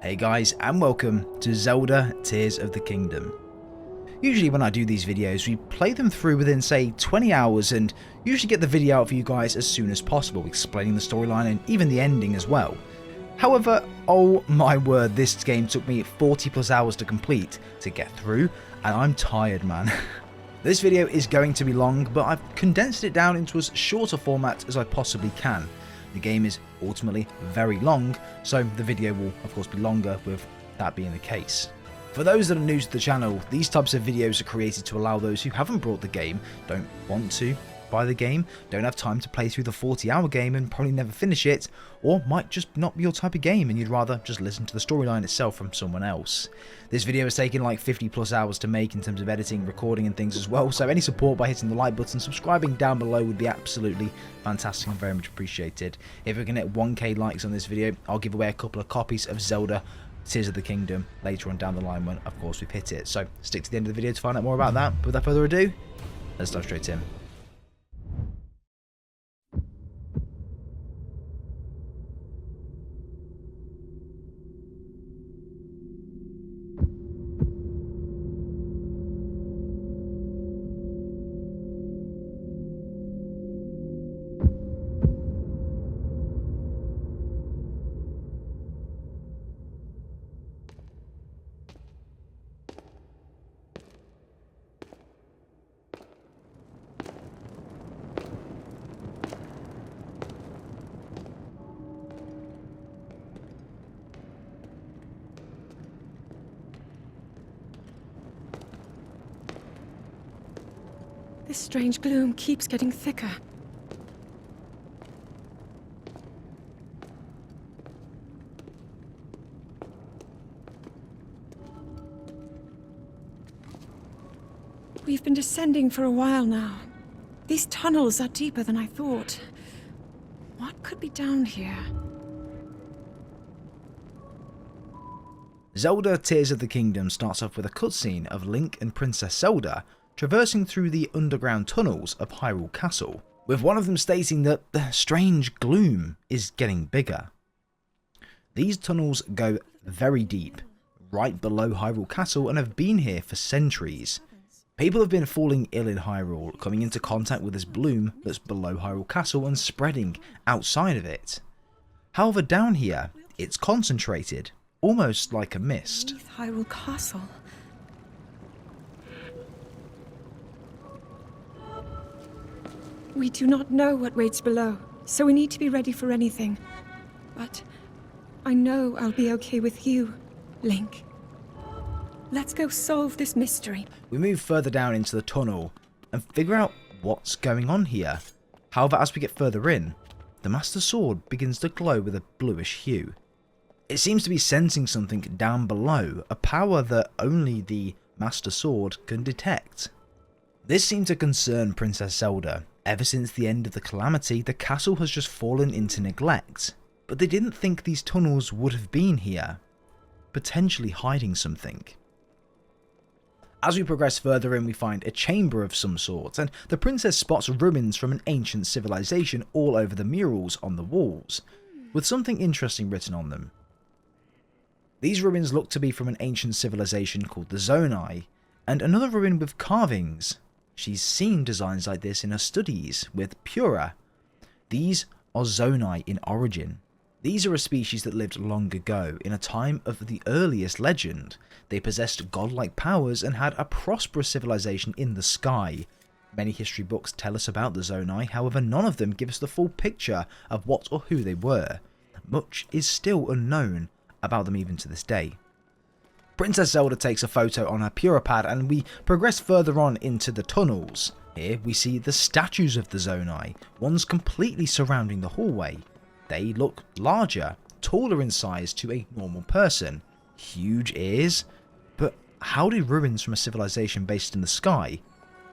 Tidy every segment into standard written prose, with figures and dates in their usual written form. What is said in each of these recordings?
Hey guys, and welcome to Zelda Tears of the Kingdom. Usually when I do these videos, we play them through within say 20 hours and usually get the video out for you guys as soon as possible, explaining the storyline and even the ending as well. However, oh my word, this game took me 40 plus hours to complete to get through, and I'm tired, man. This video is going to be long, but I've condensed it down into as short a format as I possibly can. The game is ultimately very long, so the video will of course be longer with that being the case. For those that are new to the channel, these types of videos are created to allow those who haven't bought the game, don't want to buy the game, don't have time to play through the 40-hour game and probably never finish it, or might just not be your type of game and you'd rather just listen to the storyline itself from someone else. This video has taken like 50 plus hours to make in terms of editing, recording and things as well, so any support by hitting the like button, subscribing down below would be absolutely fantastic and very much appreciated. If we can hit 1k likes on this video, I'll give away a couple of copies of Zelda Tears of the Kingdom later on down the line when of course we've hit it. So stick to the end of the video to find out more about that. But without further ado, let's dive straight in. This strange gloom keeps getting thicker. We've been descending for a while now. These tunnels are deeper than I thought. What could be down here? Zelda Tears of the Kingdom starts off with a cutscene of Link and Princess Zelda traversing through the underground tunnels of Hyrule Castle, with one of them stating that the strange gloom is getting bigger. These tunnels go very deep, right below Hyrule Castle, and have been here for centuries. People have been falling ill in Hyrule, coming into contact with this bloom that's below Hyrule Castle and spreading outside of it. However, down here, it's concentrated, almost like a mist. Beneath Hyrule Castle. We do not know what waits below, so we need to be ready for anything. But I know I'll be okay with you, Link. Let's go solve this mystery. We move further down into the tunnel and figure out what's going on here. However, as we get further in, the Master Sword begins to glow with a bluish hue. It seems to be sensing something down below, a power that only the Master Sword can detect. This seemed to concern Princess Zelda. Ever since the end of the calamity, the castle has just fallen into neglect, but they didn't think these tunnels would have been here, potentially hiding something. As we progress further in, we find a chamber of some sort, and the princess spots ruins from an ancient civilization all over the murals on the walls, with something interesting written on them. These ruins look to be from an ancient civilization called the Zonai, and another ruin with carvings. She's seen designs like this in her studies with Pura. These are Zonai in origin. These are a species that lived long ago, in a time of the earliest legend. They possessed godlike powers and had a prosperous civilization in the sky. Many history books tell us about the Zonai, however none of them give us the full picture of what or who they were. Much is still unknown about them even to this day. Princess Zelda takes a photo on her Pura pad and we progress further on into the tunnels. Here we see the statues of the Zonai, ones completely surrounding the hallway. They look larger, taller in size to a normal person, huge ears, but how did ruins from a civilization based in the sky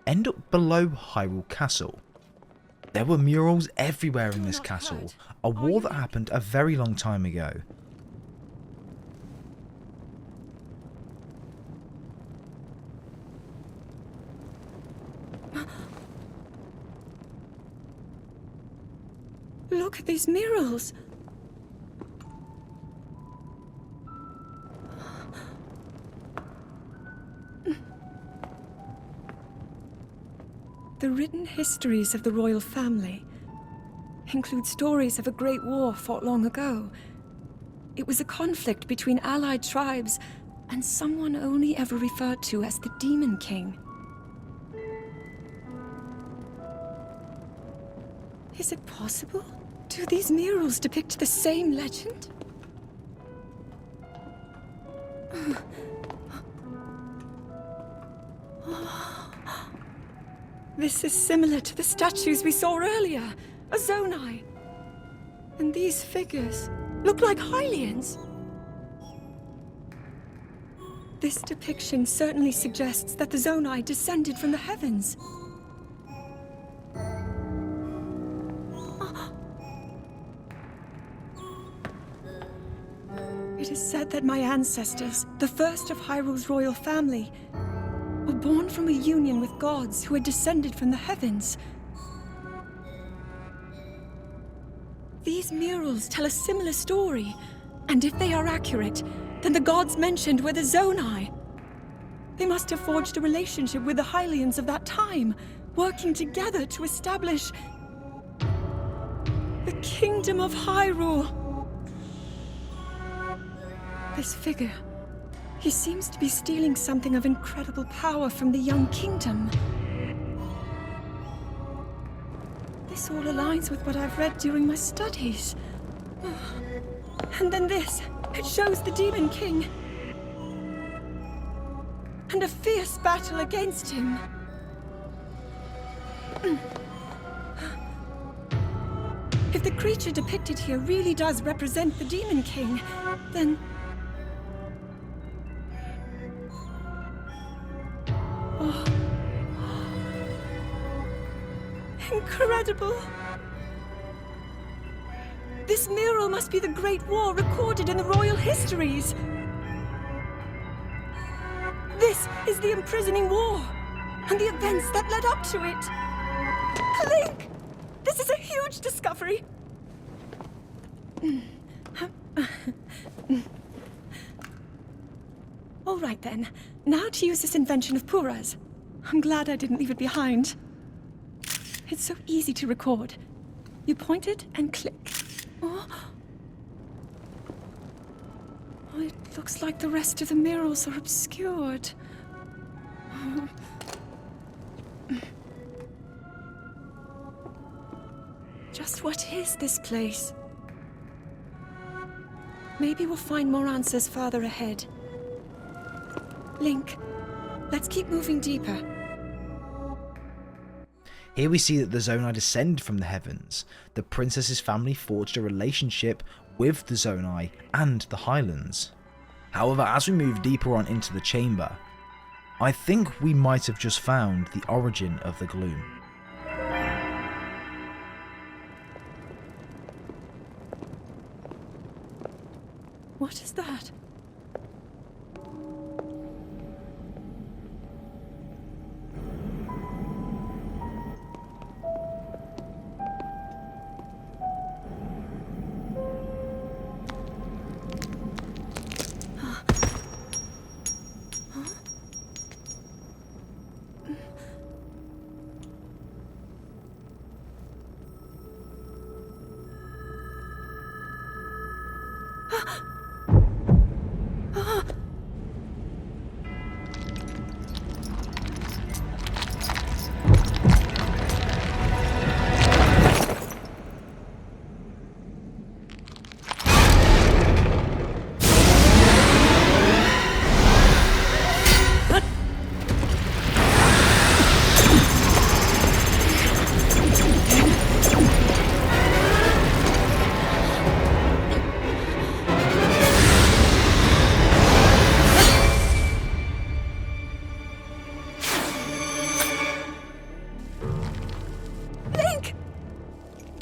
end up below Hyrule Castle? There were murals everywhere in this castle, a war that happened a very long time ago. Look at these murals. The written histories of the royal family include stories of a great war fought long ago. It was a conflict between allied tribes and someone only ever referred to as the Demon King. Is it possible? Do these murals depict the same legend? This is similar to the statues we saw earlier, a Zonai. And these figures look like Hylians. This depiction certainly suggests that the Zonai descended from the heavens. It is said that my ancestors, the first of Hyrule's royal family, were born from a union with gods who had descended from the heavens. These murals tell a similar story, and if they are accurate, then the gods mentioned were the Zonai. They must have forged a relationship with the Hylians of that time, working together to establish the Kingdom of Hyrule. This figure, he seems to be stealing something of incredible power from the young kingdom. This all aligns with what I've read during my studies. And then this, it shows the Demon King. And a fierce battle against him. If the creature depicted here really does represent the Demon King, then... Oh. Incredible! This mural must be the Great War recorded in the royal histories. This is the imprisoning war, and the events that led up to it. Link! This is a huge discovery! All right then, now to use this invention of Pura's. I'm glad I didn't leave it behind. It's so easy to record. You point it and click. Oh. Oh, it looks like the rest of the murals are obscured. Oh. Just what is this place? Maybe we'll find more answers farther ahead. Link, let's keep moving deeper. Here we see that the Zonai descend from the heavens. The princess's family forged a relationship with the Zonai and the Highlands. However, as we move deeper on into the chamber, I think we might have just found the origin of the gloom. What is that?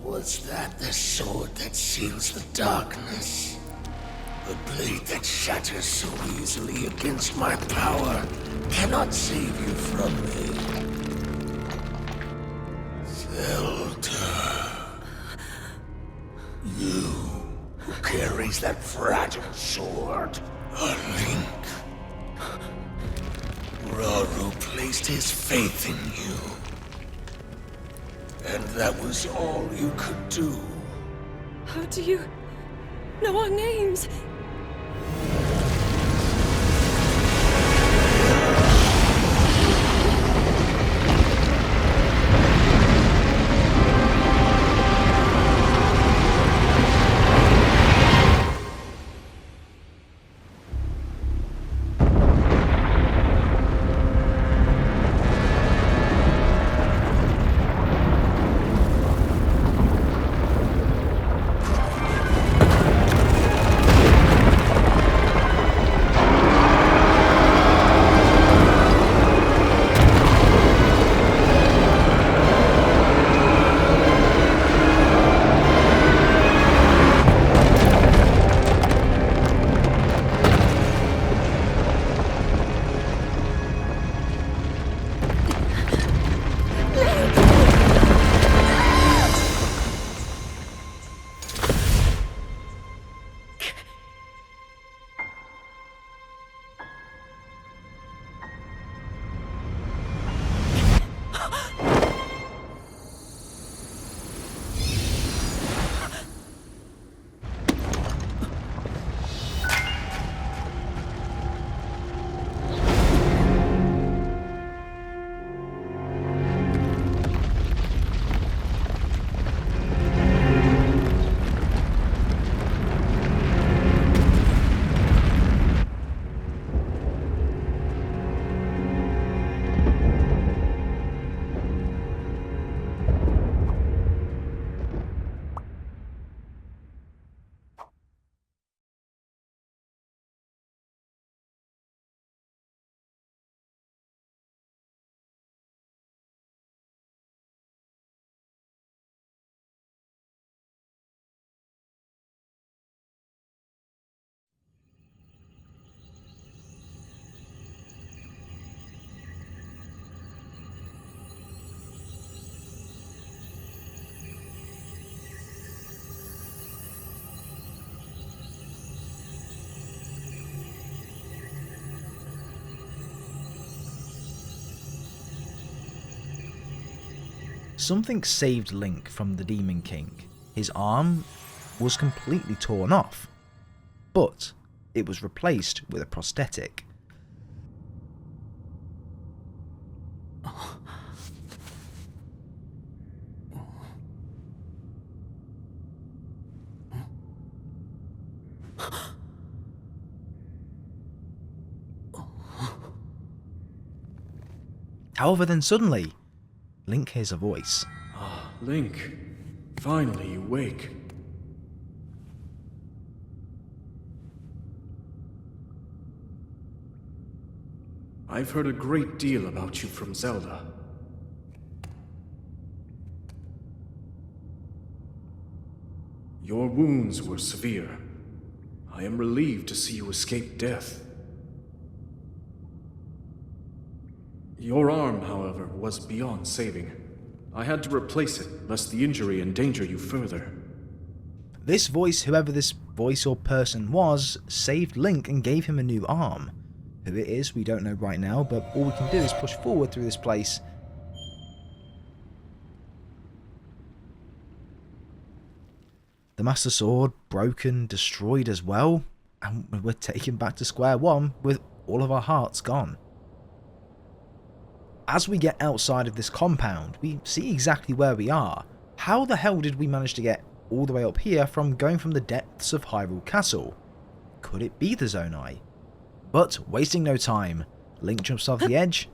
Was that the sword that seals the darkness? The blade that shatters so easily against my power cannot save you from me. Zelda. You who carries that fragile sword. A Link. Rauru placed his faith in you. And that was all you could do. How do you know our names? Something saved Link from the Demon King. His arm was completely torn off, but it was replaced with a prosthetic. However, then suddenly, Link hears a voice. Ah, Link. Finally you wake. I've heard a great deal about you from Zelda. Your wounds were severe. I am relieved to see you escape death. Your arm, however, was beyond saving. I had to replace it, lest the injury endanger you further. This voice, whoever this voice or person was, saved Link and gave him a new arm. Who it is, we don't know right now, but all we can do is push forward through this place. The Master Sword, broken, destroyed as well, and we're taken back to square one with all of our hearts gone. As we get outside of this compound, we see exactly where we are. How the hell did we manage to get all the way up here from going from the depths of Hyrule Castle? Could it be the Zonai? But wasting no time, Link jumps off the edge,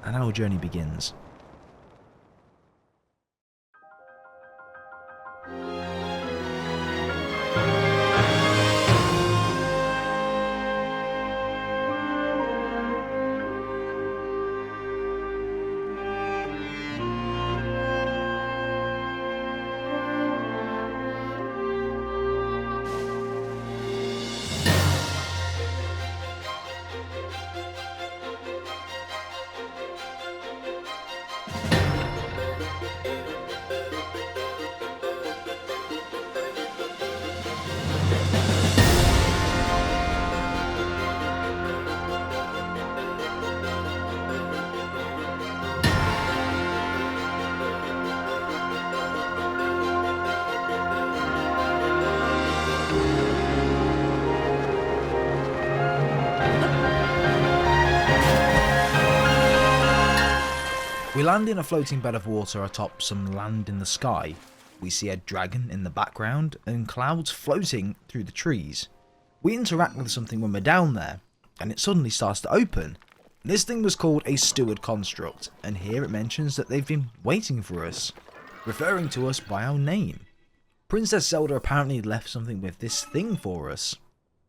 and our journey begins. We land in a floating bed of water atop some land in the sky. We see a dragon in the background and clouds floating through the trees. We interact with something when we're down there, and it suddenly starts to open. This thing was called a steward construct, and here it mentions that they've been waiting for us, referring to us by our name. Princess Zelda apparently left something with this thing for us,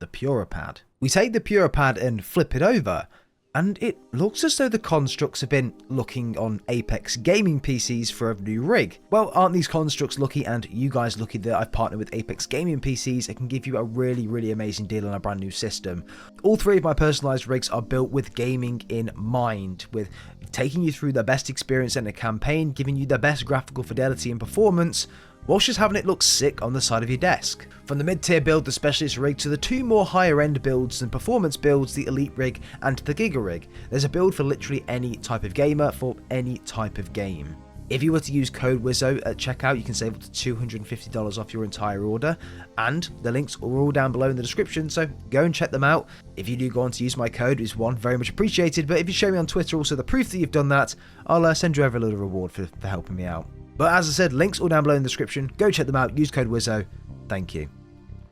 the Puripad. We take the Puripad and flip it over, and it looks as though the constructs have been looking on Apex gaming PCs for a new rig. Well, aren't these constructs lucky, and you guys lucky that I've partnered with Apex gaming PCs? It can give you a really amazing deal on a brand new system. All three of my personalized rigs are built with gaming in mind, with taking you through the best experience in a campaign, giving you the best graphical fidelity and performance, whilst just having it look sick on the side of your desk. From the mid-tier build, the Specialist rig, to the two more higher end builds and performance builds, the Elite rig and the Giga rig, there's a build for literally any type of gamer for any type of game. If you were to use code Wizzo at checkout, you can save up to $250 off your entire order, and the links are all down below in the description, so go and check them out. If you do go on to use my code, it's one, very much appreciated, but if you show me on Twitter also the proof that you've done that, I'll send you over a little reward for helping me out. But as I said, links all down below in the description. Go check them out. Use code Wizzo. Thank you.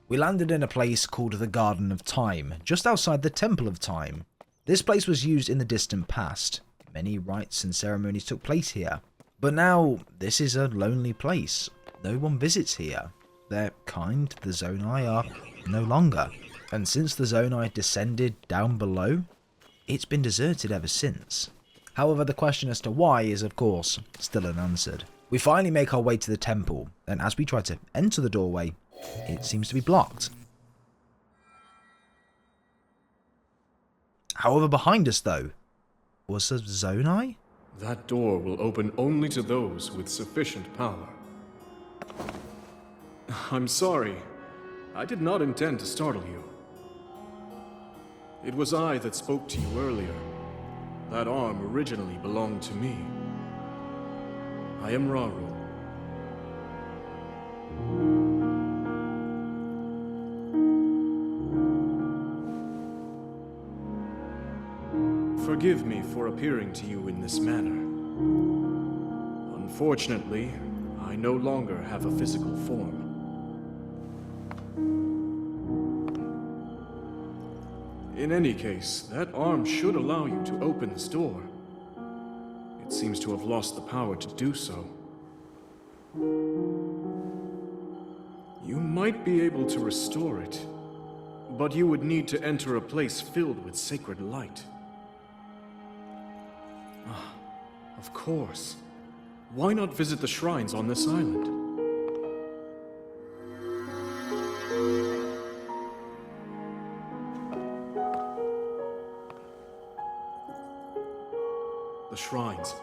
We landed in a place called the Garden of Time, just outside the Temple of Time. This place was used in the distant past. Many rites and ceremonies took place here. But now, this is a lonely place. No one visits here. Their kind, the Zonai, are no longer. And since the Zonai descended down below, it's been deserted ever since. However, the question as to why is, of course, still unanswered. We finally make our way to the temple, and as we try to enter the doorway, it seems to be blocked. However, behind us though, was a Zonai? That door will open only to those with sufficient power. I'm sorry. I did not intend to startle you. It was I that spoke to you earlier. That arm originally belonged to me. I am Raru. Forgive me for appearing to you in this manner. Unfortunately, I no longer have a physical form. In any case, that arm should allow you to open this door. It seems to have lost the power to do so. You might be able to restore it, but you would need to enter a place filled with sacred light. Ah, of course. Why not visit the shrines on this island? The shrines.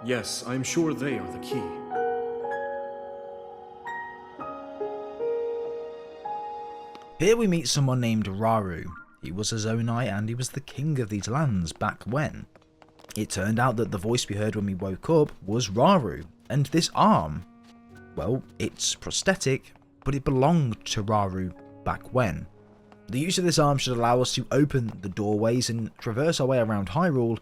Yes, I am sure they are the key. Here we meet someone named Raru. He was a Zonai and he was the king of these lands back when. It turned out that the voice we heard when we woke up was Raru, and this arm, well, it's prosthetic, but it belonged to Raru back when. The use of this arm should allow us to open the doorways and traverse our way around Hyrule,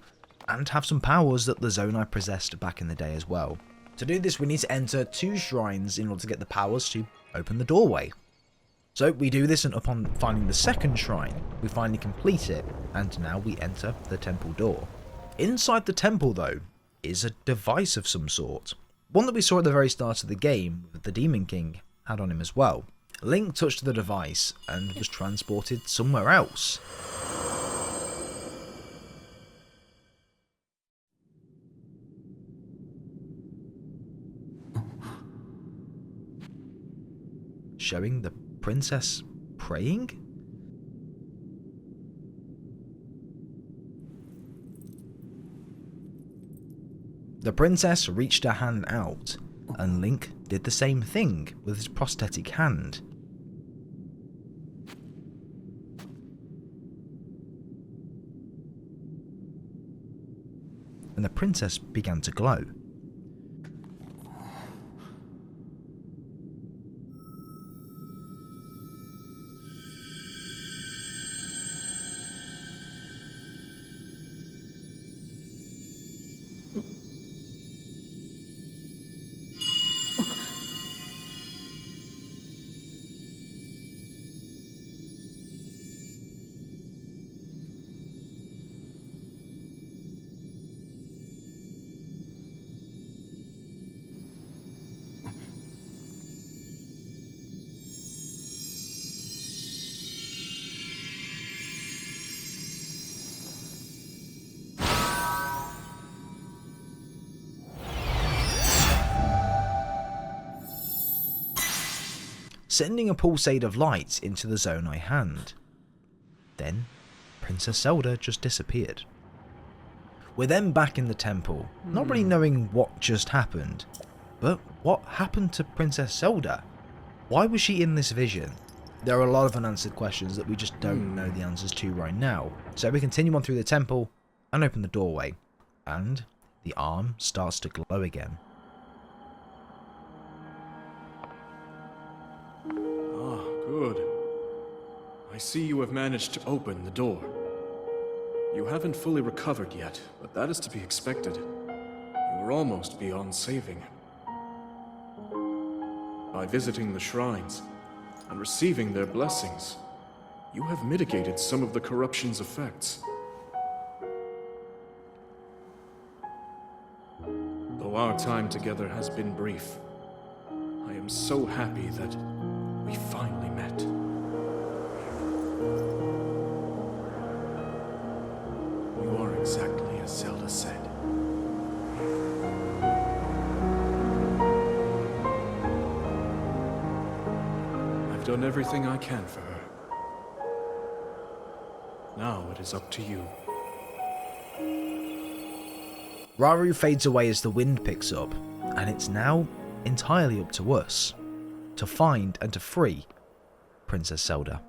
and have some powers that the Zonai possessed back in the day as well. To do this, we need to enter 2 shrines in order to get the powers to open the doorway. So we do this, and upon finding the 2nd shrine, we finally complete it, and now we enter the temple door. Inside the temple though, is a device of some sort. One that we saw at the very start of the game, with the Demon King had on him as well. Link touched the device, and was transported somewhere else. Showing the princess praying? The princess reached her hand out, and Link did the same thing with his prosthetic hand. And the princess began to glow. sending a pulsate of light into the Zonai hand. Then, Princess Zelda just disappeared. We're then back in the temple, not really knowing what just happened. But what happened to Princess Zelda? Why was she in this vision? There are a lot of unanswered questions that we just don't know the answers to right now. So we continue on through the temple and open the doorway. And the arm starts to glow again. Ah, good. I see you have managed to open the door. You haven't fully recovered yet, but that is to be expected. You are almost beyond saving. By visiting the shrines and receiving their blessings, you have mitigated some of the corruption's effects. Though our time together has been brief, I am so happy that we finally met. You are exactly as Zelda said. I've done everything I can for her. Now it is up to you. Rauru fades away as the wind picks up, and it's now entirely up to us to find and to free Princess Zelda.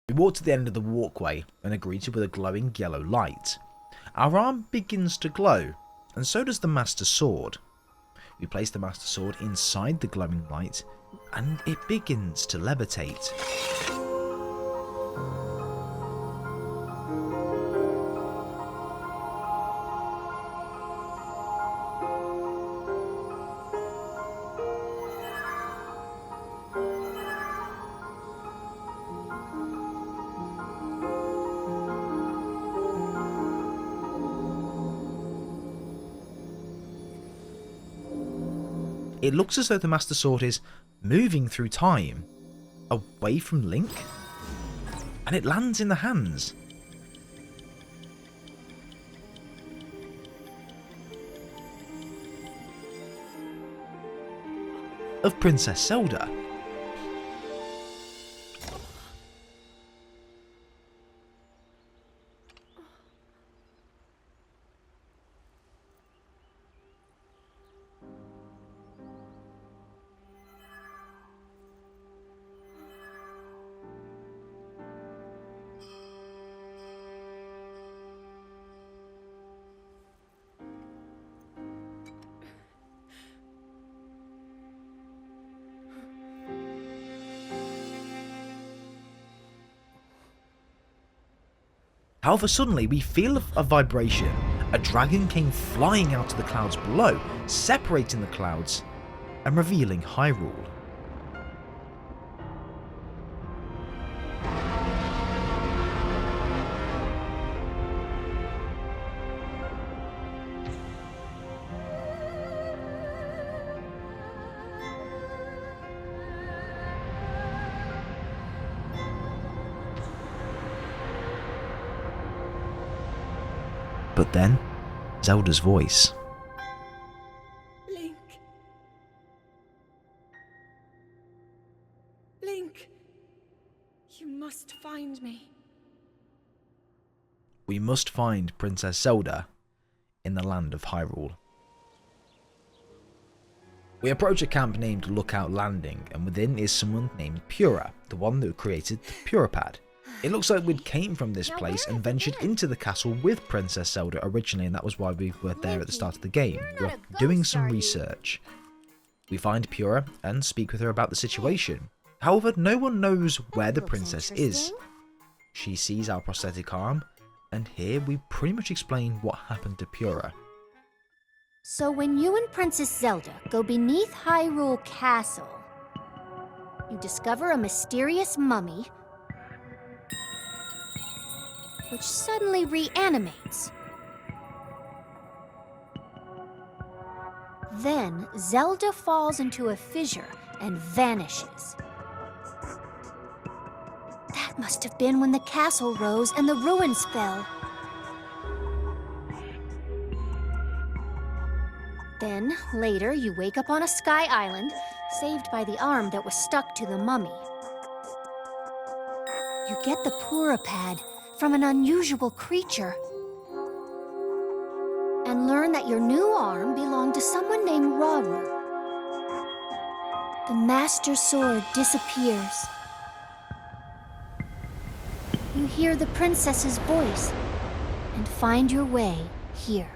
We walk to the end of the walkway and are greeted with a glowing yellow light. Our arm begins to glow, and so does the Master Sword. We place the Master Sword inside the glowing light, and it begins to levitate. It looks as though the Master Sword is moving through time, away from Link, and it lands in the hands of Princess Zelda. However, suddenly we feel a vibration. A dragon came flying out of the clouds below, separating the clouds and revealing Hyrule. But then, Zelda's voice. Link. Link. You must find me. We must find Princess Zelda in the land of Hyrule. We approach a camp named Lookout Landing, and within is someone named Pura, the one who created the Purapad. It looks like we came from this place and ventured into the castle with Princess Zelda originally, and that was why we were there at the start of the game. We were doing some research. We find Pura and speak with her about the situation. However, no one knows where the princess is. She sees our prosthetic arm, and here we pretty much explain what happened to Pura. So when you and Princess Zelda go beneath Hyrule Castle, you discover a mysterious mummy which suddenly reanimates. Then Zelda falls into a fissure and vanishes. That must have been when the castle rose and the ruins fell. Then, later, you wake up on a sky island, saved by the arm that was stuck to the mummy. You get the Pura pad from an unusual creature, and learn that your new arm belonged to someone named Rauru. The Master Sword disappears. You hear the princess's voice and find your way here.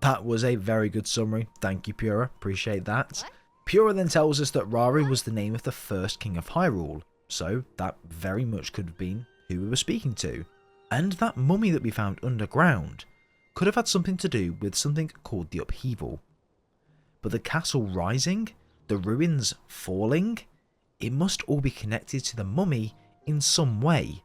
That was a very good summary. Thank you, Pura. Appreciate that. Pura then tells us that Rauru was the name of the first king of Hyrule, so that very much could have been who we were speaking to. And that mummy that we found underground could have had something to do with something called the upheaval. But the castle rising, the ruins falling, it must all be connected to the mummy in some way.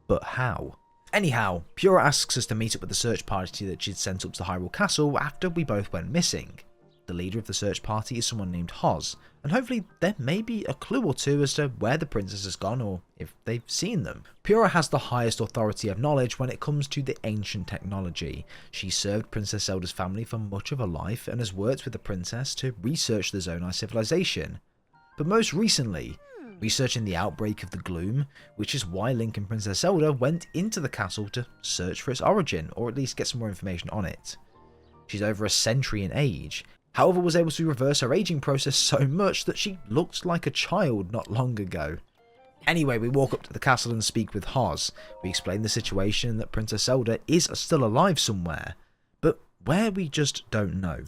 But how? Anyhow, Pura asks us to meet up with the search party that she'd sent up to Hyrule Castle after we both went missing. The leader of the search party is someone named Hoz, and hopefully there may be a clue or two as to where the princess has gone or if they've seen them. Pura has the highest authority of knowledge when it comes to the ancient technology. She served Princess Zelda's family for much of her life and has worked with the princess to research the Zonai civilization. But most recently, researching the outbreak of the Gloom, which is why Link and Princess Zelda went into the castle to search for its origin, or at least get some more information on it. She's over a century in age, however was able to reverse her aging process so much that she looked like a child not long ago. Anyway, we walk up to the castle and speak with Hoz. We explain the situation that Princess Zelda is still alive somewhere, but where we just don't know.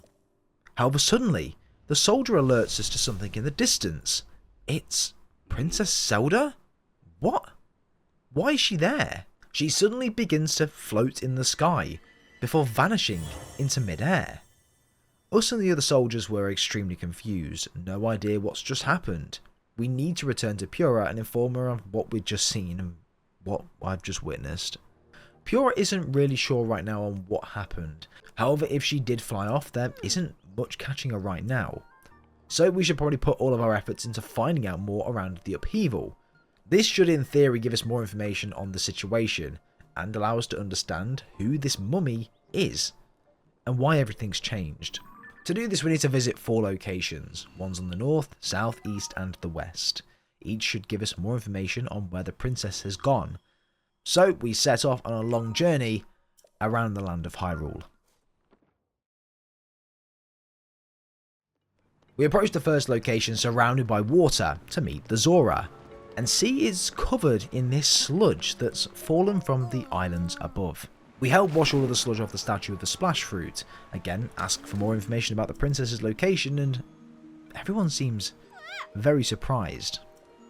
However, suddenly, the soldier alerts us to something in the distance. It's Princess Zelda? What? Why is she there? She suddenly begins to float in the sky, before vanishing into mid-air. Us and the other soldiers were extremely confused, no idea what's just happened. We need to return to Pura and inform her of what we've just seen and what I've just witnessed. Pura isn't really sure right now on what happened, however if she did fly off there isn't much catching her right now. So we should probably put all of our efforts into finding out more around the upheaval. This should in theory give us more information on the situation and allow us to understand who this mummy is and why everything's changed. To do this we need to visit 4 locations, one's on the north, south, east and the west. Each should give us more information on where the princess has gone. So we set off on a long journey around the land of Hyrule. We approach the first location surrounded by water to meet the Zora, and see is covered in this sludge that's fallen from the islands above. We help wash all of the sludge off the statue of the splash fruit, again ask for more information about the princess's location, and everyone seems very surprised.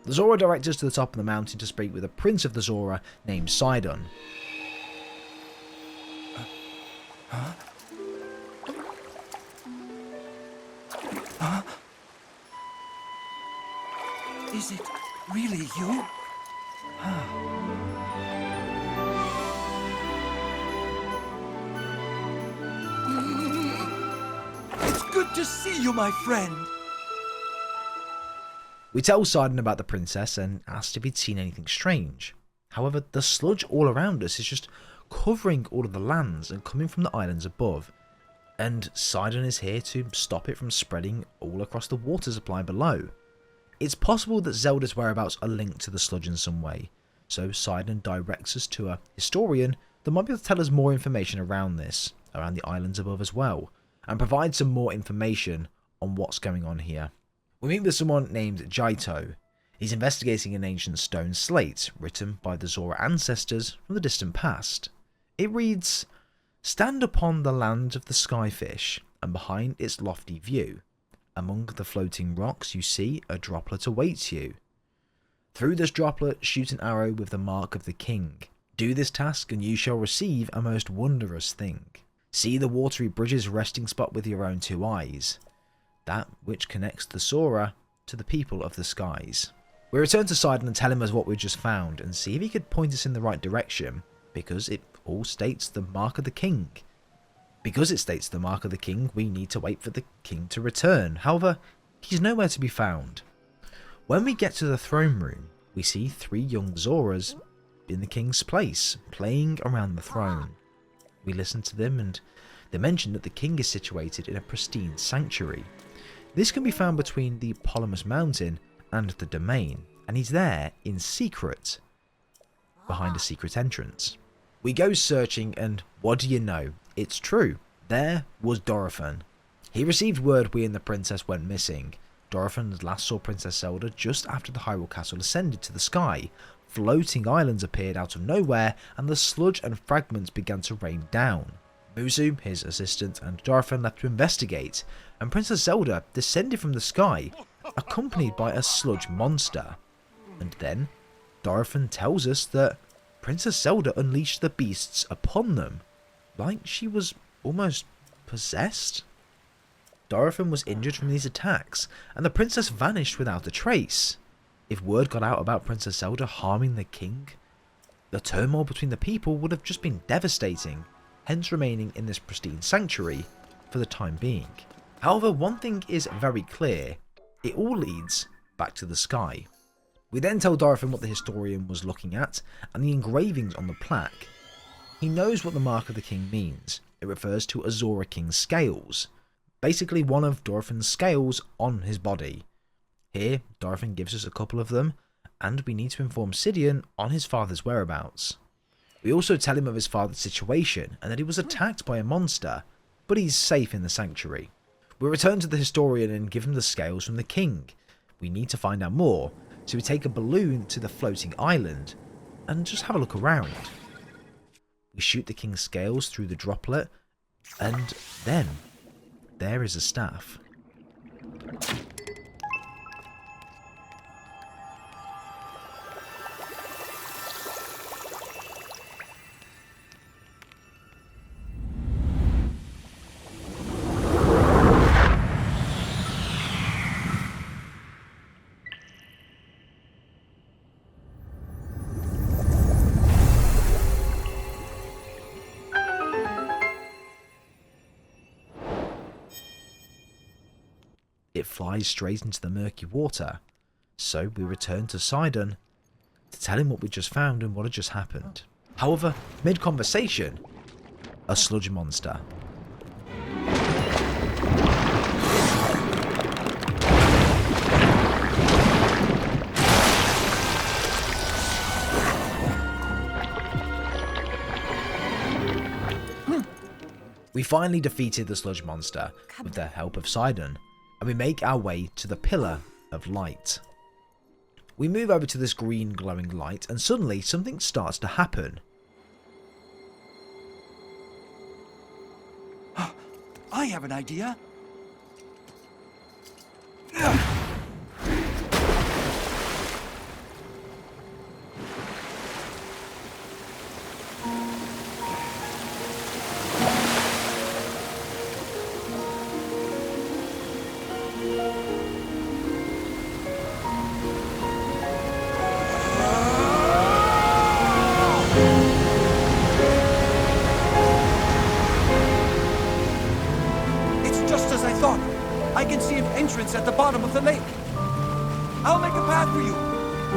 The Zora directs us to the top of the mountain to speak with a prince of the Zora named Sidon. Is it really you? It's good to see you, my friend. We tell Sidon about the princess and ask if he'd seen anything strange. However, the sludge all around us is just covering all of the lands and coming from the islands above. And Sidon is here to stop it from spreading all across the water supply below. It's possible that Zelda's whereabouts are linked to the sludge in some way, so Sidon directs us to a historian that might be able to tell us more information around this, around the islands above as well, and provide some more information on what's going on here. We meet with someone named Jaito. He's investigating an ancient stone slate written by the Zora ancestors from the distant past. It reads, "Stand upon the land of the skyfish, and behind its lofty view, among the floating rocks you see a droplet awaits you. Through this droplet shoot an arrow with the mark of the king. Do this task and you shall receive a most wondrous thing. See the watery bridge's resting spot with your own 2 eyes, that which connects the Zora to the people of the skies." We return to Sidon and tell him what we've just found and see if he could point us in the right direction, because it all states the mark of the king. Because it states the mark of the king, we need to wait for the king to return. However, he's nowhere to be found. When we get to the throne room, we see 3 young Zoras in the king's place, playing around the throne. We listen to them and they mention that the king is situated in a pristine sanctuary. This can be found between the Polymus Mountain and the domain, and he's there in secret, behind a secret entrance. We go searching and what do you know? It's true. There was Dorephan. He received word we and the princess went missing. Dorephan last saw Princess Zelda just after the Hyrule Castle ascended to the sky. Floating islands appeared out of nowhere and the sludge and fragments began to rain down. Muzu, his assistant, and Dorephan left to investigate, and Princess Zelda descended from the sky, accompanied by a sludge monster. And then, Dorephan tells us that Princess Zelda unleashed the beasts upon them, like she was almost possessed. Dorephan was injured from these attacks, and the princess vanished without a trace. If word got out about Princess Zelda harming the king, the turmoil between the people would have just been devastating, hence remaining in this pristine sanctuary for the time being. However, one thing is very clear, it all leads back to the sky. We then tell Dorephan what the historian was looking at, and the engravings on the plaque. He knows what the mark of the king means. It refers to a Zora King's scales, basically one of Dorephan's scales on his body. Here, Dorephan gives us a couple of them, and we need to inform Sidian on his father's whereabouts. We also tell him of his father's situation, and that he was attacked by a monster, but he's safe in the sanctuary. We return to the historian and give him the scales from the king. We need to find out more, so we take a balloon to the floating island, and just have a look around. We shoot the king's scales through the droplet, and then there is a staff. It flies straight into the murky water, so we return to Sidon to tell him what we just found and what had just happened. However, mid-conversation, a sludge monster. We finally defeated the sludge monster with the help of Sidon, and we make our way to the Pillar of Light. We move over to this green glowing light, and suddenly something starts to happen. I have an idea. I can see an entrance at the bottom of the lake. I'll make a path for you.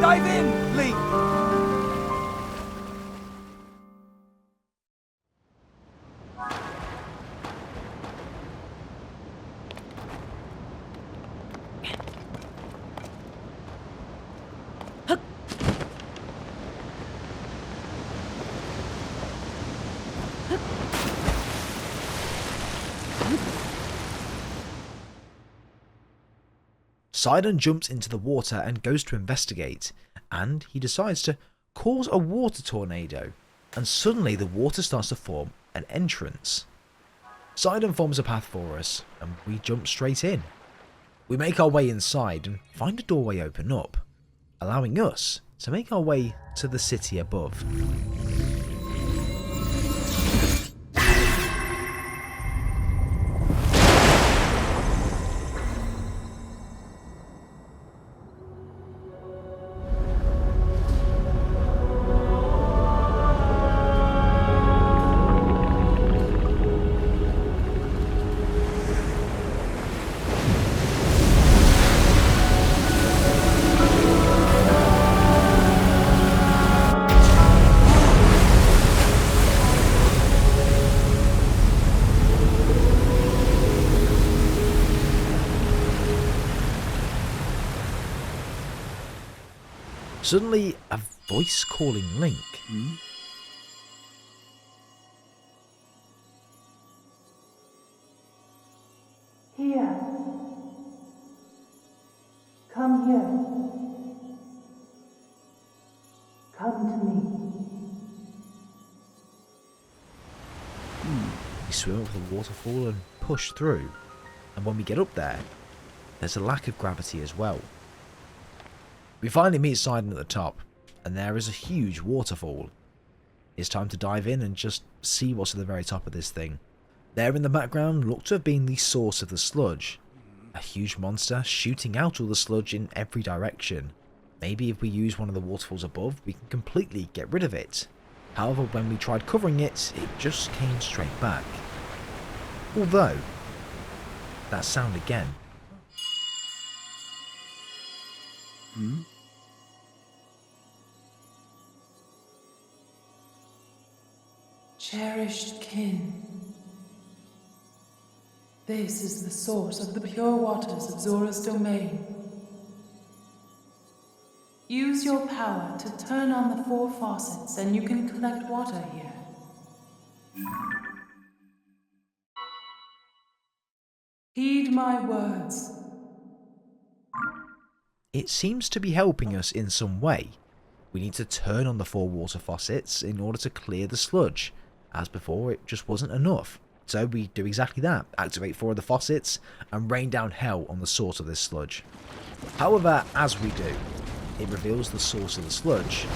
Dive in, Link. Sidon jumps into the water and goes to investigate, and he decides to cause a water tornado, and suddenly the water starts to form an entrance. Sidon forms a path for us, and we jump straight in. We make our way inside and find a doorway open up, allowing us to make our way to the city above. Suddenly, a voice calling Link. Here. Come here. Come to me. We swim up the waterfall and push through, and when we get up there, there's a lack of gravity as well. We finally meet Sidon at the top, and there is a huge waterfall. It's time to dive in and just see what's at the very top of this thing. There in the background looked to have been the source of the sludge. A huge monster shooting out all the sludge in every direction. Maybe if we use one of the waterfalls above, we can completely get rid of it. However, when we tried covering it, it just came straight back. Although, that sound again. Cherished kin. This is the source of the pure waters of Zora's domain. Use your power to turn on the 4 faucets and you can collect water here. Heed my words. It seems to be helping us in some way. We need to turn on the 4 water faucets in order to clear the sludge. As before, it just wasn't enough. So we do exactly that, activate 4 of the faucets and rain down hell on the source of this sludge. However, as we do, it reveals the source of the sludge.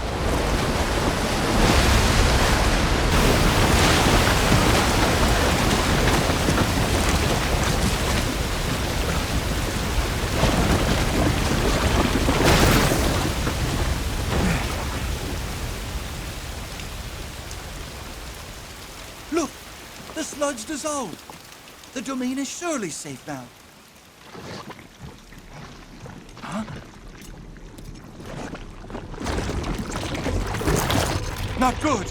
Look! The sludge dissolved! The domain is surely safe now. Huh? Not good!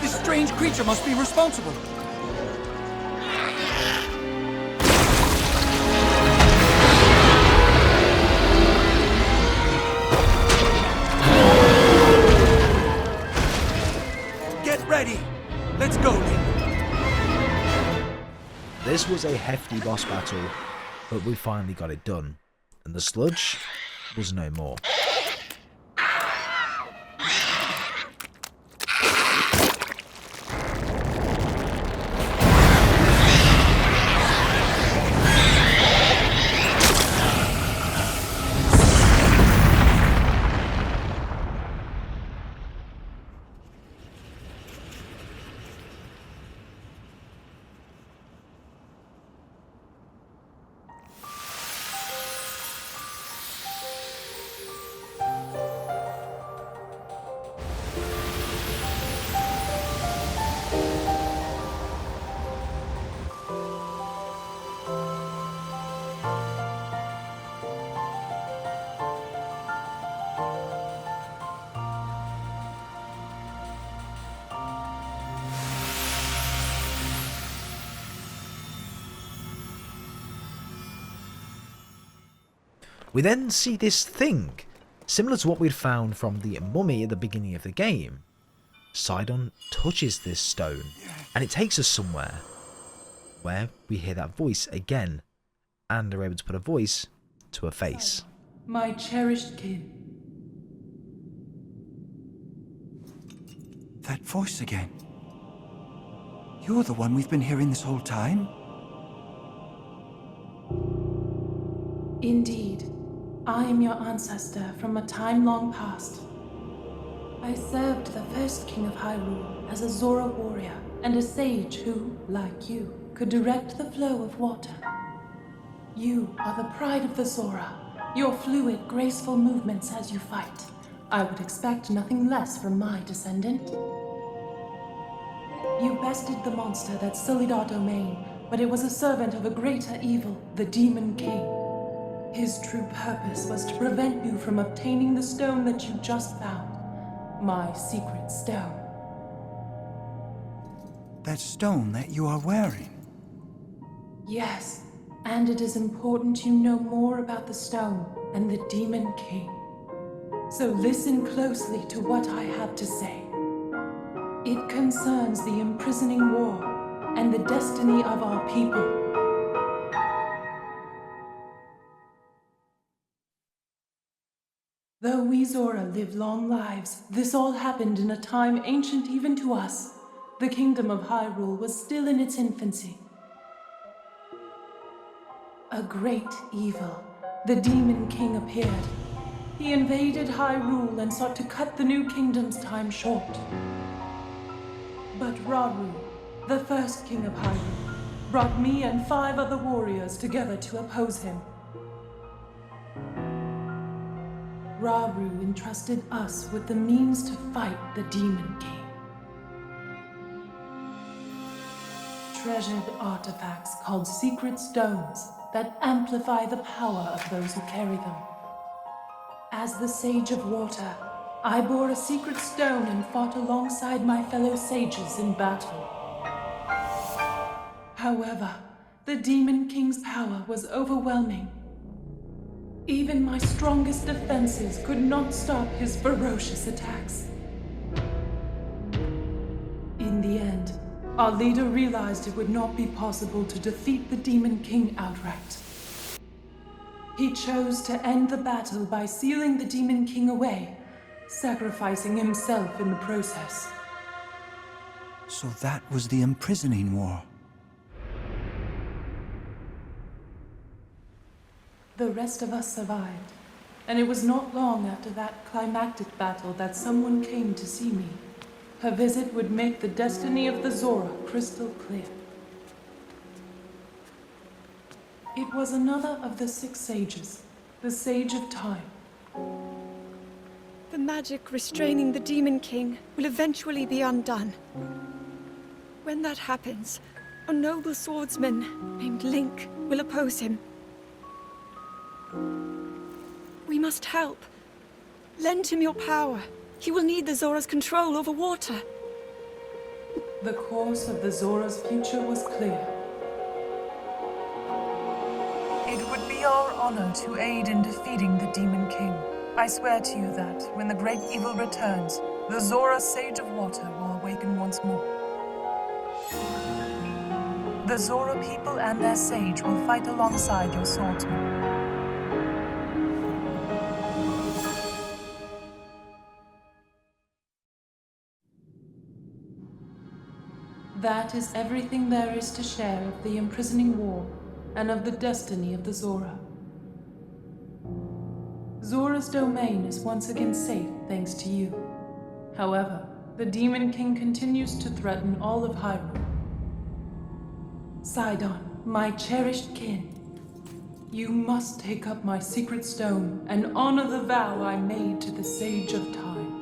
This strange creature must be responsible. Let's go, Link. This was a hefty boss battle, but we finally got it done, and the sludge was no more. We then see this thing, similar to what we'd found from the mummy at the beginning of the game. Sidon touches this stone, and it takes us somewhere, where we hear that voice again, and are able to put a voice to a face. My cherished kin. That voice again. You're the one we've been hearing this whole time? Indeed. I am your ancestor from a time long past. I served the first king of Hyrule as a Zora warrior and a sage who, like you, could direct the flow of water. You are the pride of the Zora, your fluid, graceful movements as you fight. I would expect nothing less from my descendant. You bested the monster that sullied our domain, but it was a servant of a greater evil, the Demon King. His true purpose was to prevent you from obtaining the stone that you just found. my secret stone. That stone that you are wearing. Yes, and it is important you know more about the stone and the Demon King. So listen closely to what I have to say. It concerns the imprisoning war and the destiny of our people. Though we Zora live long lives, this all happened in a time ancient even to us. The kingdom of Hyrule was still in its infancy. A great evil, the Demon King, appeared. He invaded Hyrule and sought to cut the new kingdom's time short. But Rauru, the first king of Hyrule, brought me and 5 other warriors together to oppose him. Rauru entrusted us with the means to fight the Demon King. Treasured artifacts called secret stones that amplify the power of those who carry them. As the Sage of Water, I bore a secret stone and fought alongside my fellow sages in battle. However, the Demon King's power was overwhelming. Even my strongest defenses could not stop his ferocious attacks. In the end, our leader realized it would not be possible to defeat the Demon King outright. He chose to end the battle by sealing the Demon King away, sacrificing himself in the process. So that was the imprisoning war. The rest of us survived, and it was not long after that climactic battle that someone came to see me. Her visit would make the destiny of the Zora crystal clear. It was another of the 6 sages, the Sage of Time. The magic restraining the Demon King will eventually be undone. When that happens, a noble swordsman named Link will oppose him. We must help. Lend him your power. He will need the Zora's control over water. The course of the Zora's future was clear. It would be our honor to aid in defeating the Demon King. I swear to you that, when the great evil returns, the Zora Sage of Water will awaken once more. The Zora people and their sage will fight alongside your swordsman. That is everything there is to share of the imprisoning war and of the destiny of the Zora. Zora's domain is once again safe thanks to you. However, the Demon King continues to threaten all of Hyrule. Sidon, my cherished kin, you must take up my secret stone and honor the vow I made to the Sage of Time.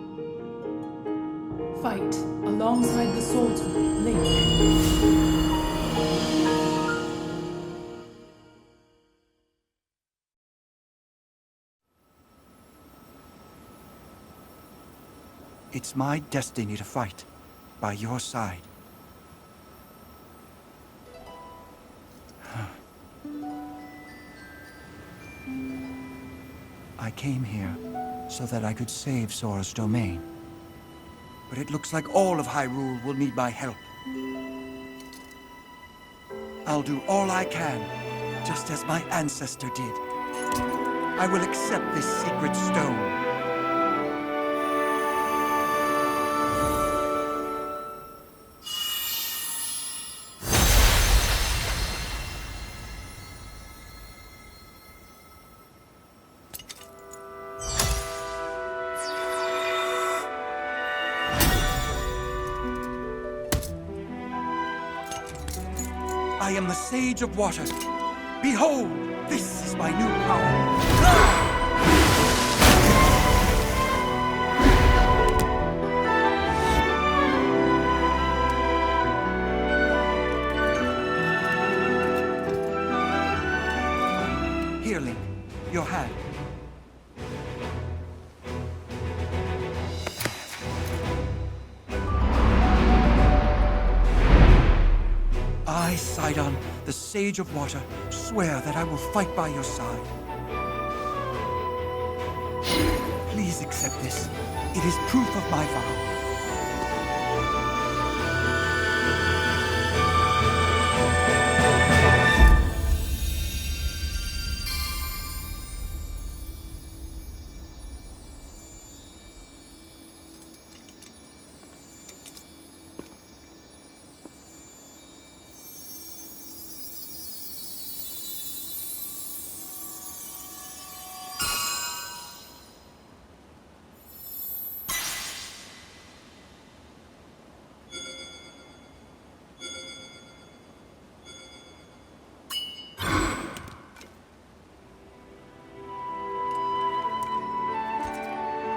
Fight alongside the swordsman, Link. It's my destiny to fight by your side. I came here so that I could save Zora's domain. But it looks like all of Hyrule will need my help. I'll do all I can, just as my ancestor did. I will accept this secret stone. I am the Sage of Water. Behold, this is my new power. Here, Link, your hand. I, Sidon, the Sage of Water, swear that I will fight by your side. Please accept this. It is proof of my vow.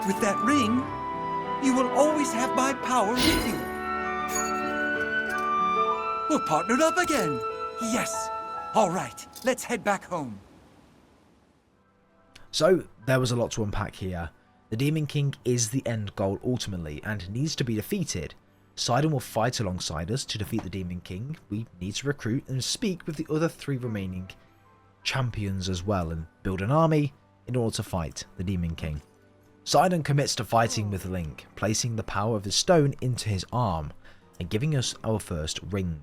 With that ring, you will always have my power with you. We're partnered up again. Yes. All right, let's head back home. So, there was a lot to unpack here. The Demon King is the end goal ultimately and needs to be defeated. Sidon will fight alongside us to defeat the Demon King. We need to recruit and speak with the other 3 remaining champions as well and build an army in order to fight the Demon King. Sidon commits to fighting with Link, placing the power of his stone into his arm and giving us our first ring.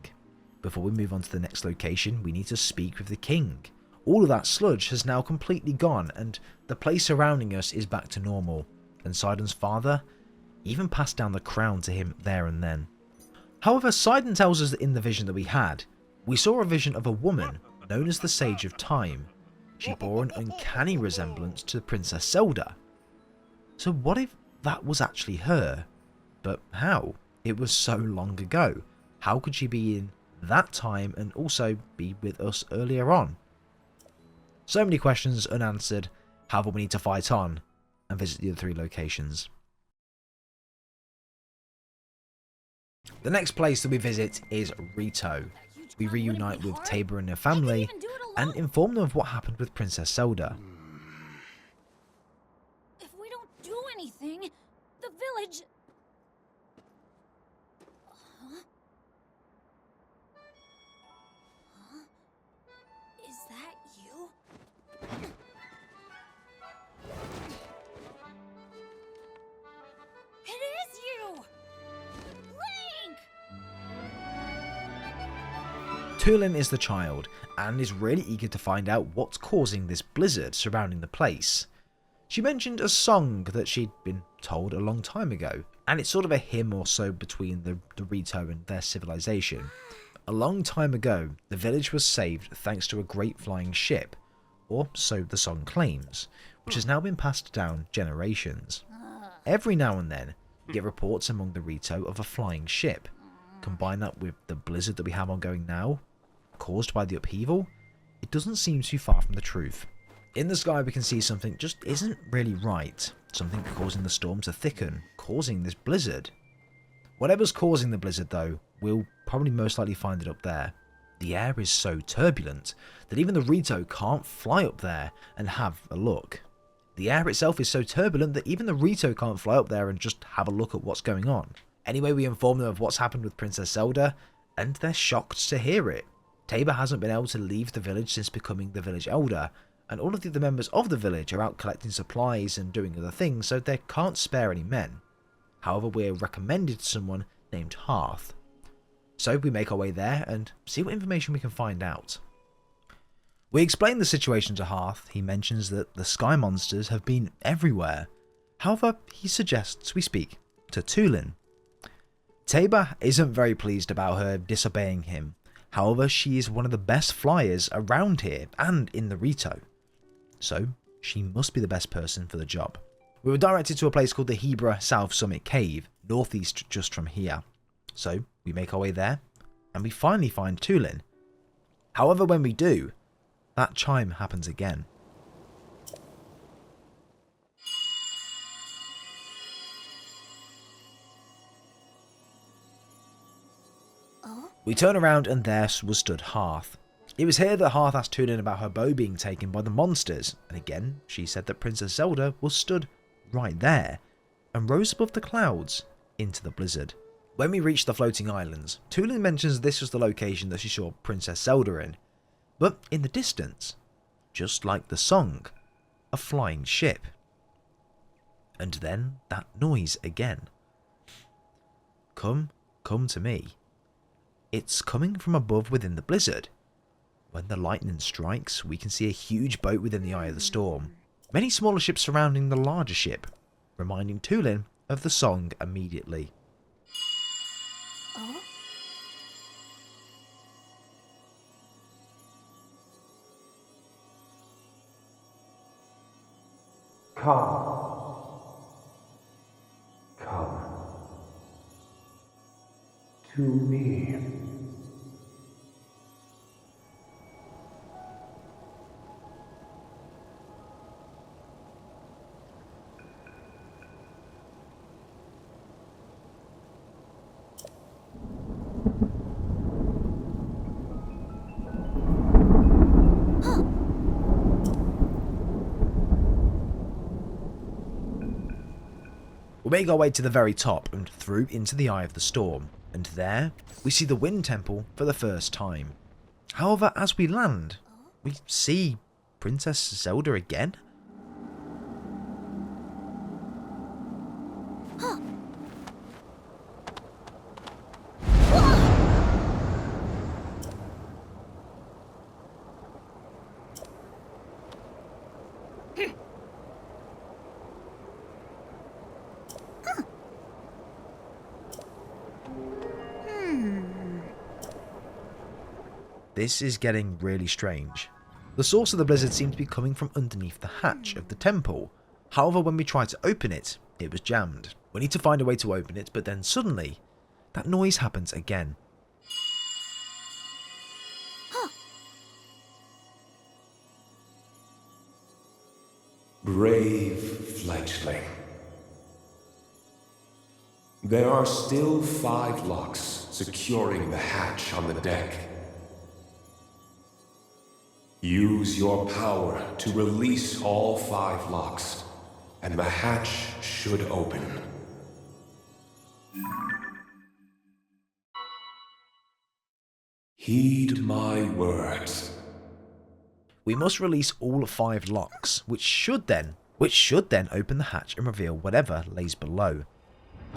Before we move on to the next location, we need to speak with the king. All of that sludge has now completely gone and the place surrounding us is back to normal, and Sidon's father even passed down the crown to him there and then. However, Sidon tells us that in the vision that we had, we saw a vision of a woman known as the Sage of Time. She bore an uncanny resemblance to Princess Zelda. So what if that was actually her? But how? It was so long ago. How could she be in that time and also be with us earlier on? So many questions unanswered. However, we need to fight on and visit the other 3 locations. The next place that we visit is Rito. We reunite with Tabor and her family and inform them of what happened with Princess Zelda. Anything, the village... Is that you? It is you! Link! Tulin is the child and is really eager to find out what's causing this blizzard surrounding the place. She mentioned a song that she'd been told a long time ago, and it's sort of a hymn or so between the Rito and their civilization. A long time ago, the village was saved thanks to a great flying ship, or so the song claims, which has now been passed down generations. Every now and then, we get reports among the Rito of a flying ship. Combine that with the blizzard that we have ongoing now, caused by the upheaval, it doesn't seem too far from the truth. In the sky we can see something just isn't really right, something causing the storm to thicken, causing this blizzard. Whatever's causing the blizzard though, we'll probably most likely find it up there. The air is so turbulent that even the Rito can't fly up there and have a look. The air itself is so turbulent that even the Rito can't fly up there and just have a look at what's going on. Anyway, we inform them of what's happened with Princess Zelda, and they're shocked to hear it. Tabor hasn't been able to leave the village since becoming the village elder, and all of the other members of the village are out collecting supplies and doing other things, so they can't spare any men. However, we're recommended to someone named Hearth. So we make our way there and see what information we can find out. We explain the situation to Hearth. He mentions that the sky monsters have been everywhere. However, he suggests we speak to Tulin. Tabor isn't very pleased about her disobeying him. However, she is one of the best flyers around here and in the Rito. So, she must be the best person for the job. We were directed to a place called the Hebra South Summit Cave, northeast just from here. So, we make our way there, and we finally find Tulin. However, when we do, that chime happens again. We turn around and there was stood Hearth. It was here that Hearth asked Tulin about her bow being taken by the monsters, and again she said that Princess Zelda was stood right there, and rose above the clouds into the blizzard. When we reach the floating islands, Tulin mentions this was the location that she saw Princess Zelda in, but in the distance, just like the song, a flying ship. And then that noise again. Come to me. It's coming from above within the blizzard. When the lightning strikes, we can see a huge boat within the eye of the storm. Many smaller ships surrounding the larger ship, reminding Tulin of the song immediately. Oh? Come to me. We make our way to the very top and through into the eye of the storm, and there we see the Wind Temple for the first time. However, as we land, we see Princess Zelda again. This is getting really strange. The source of the blizzard seemed to be coming from underneath the hatch of the temple. However, when we tried to open it, it was jammed. We need to find a way to open it, but then suddenly, that noise happens again. Brave fledgling. There are still 5 locks securing the hatch on the deck. Use your power to release all 5 locks, and the hatch should open. Heed my words. We must release all 5 locks, which should then open the hatch and reveal whatever lays below.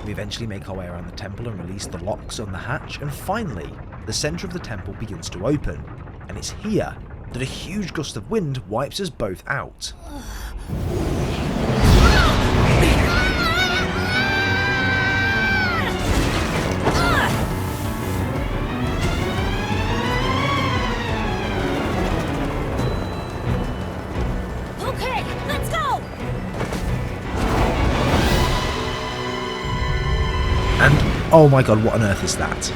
We eventually make our way around the temple and release the locks on the hatch, and finally, the centre of the temple begins to open, and it's here that a huge gust of wind wipes us both out. Okay, let's go! And oh my god, what on earth is that?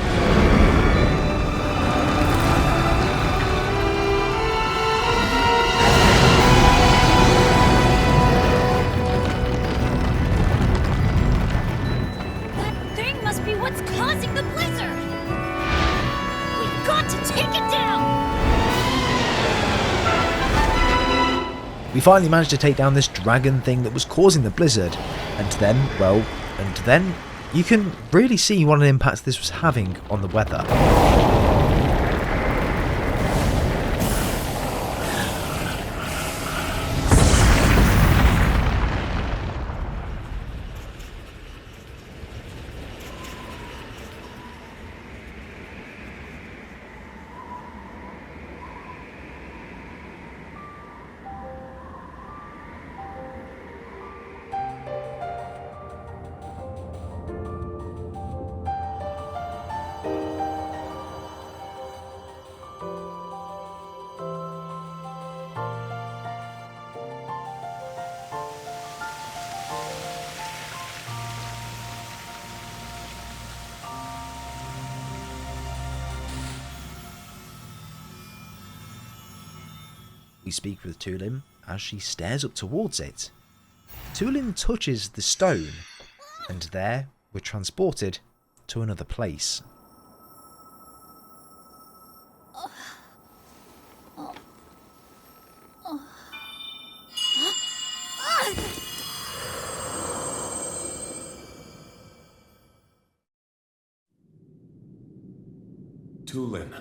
We finally managed to take down this dragon thing that was causing the blizzard, and then you can really see what an impact this was having on the weather. We speak with Tulin as she stares up towards it. Tulin touches the stone, and there we're transported to another place. Tulin,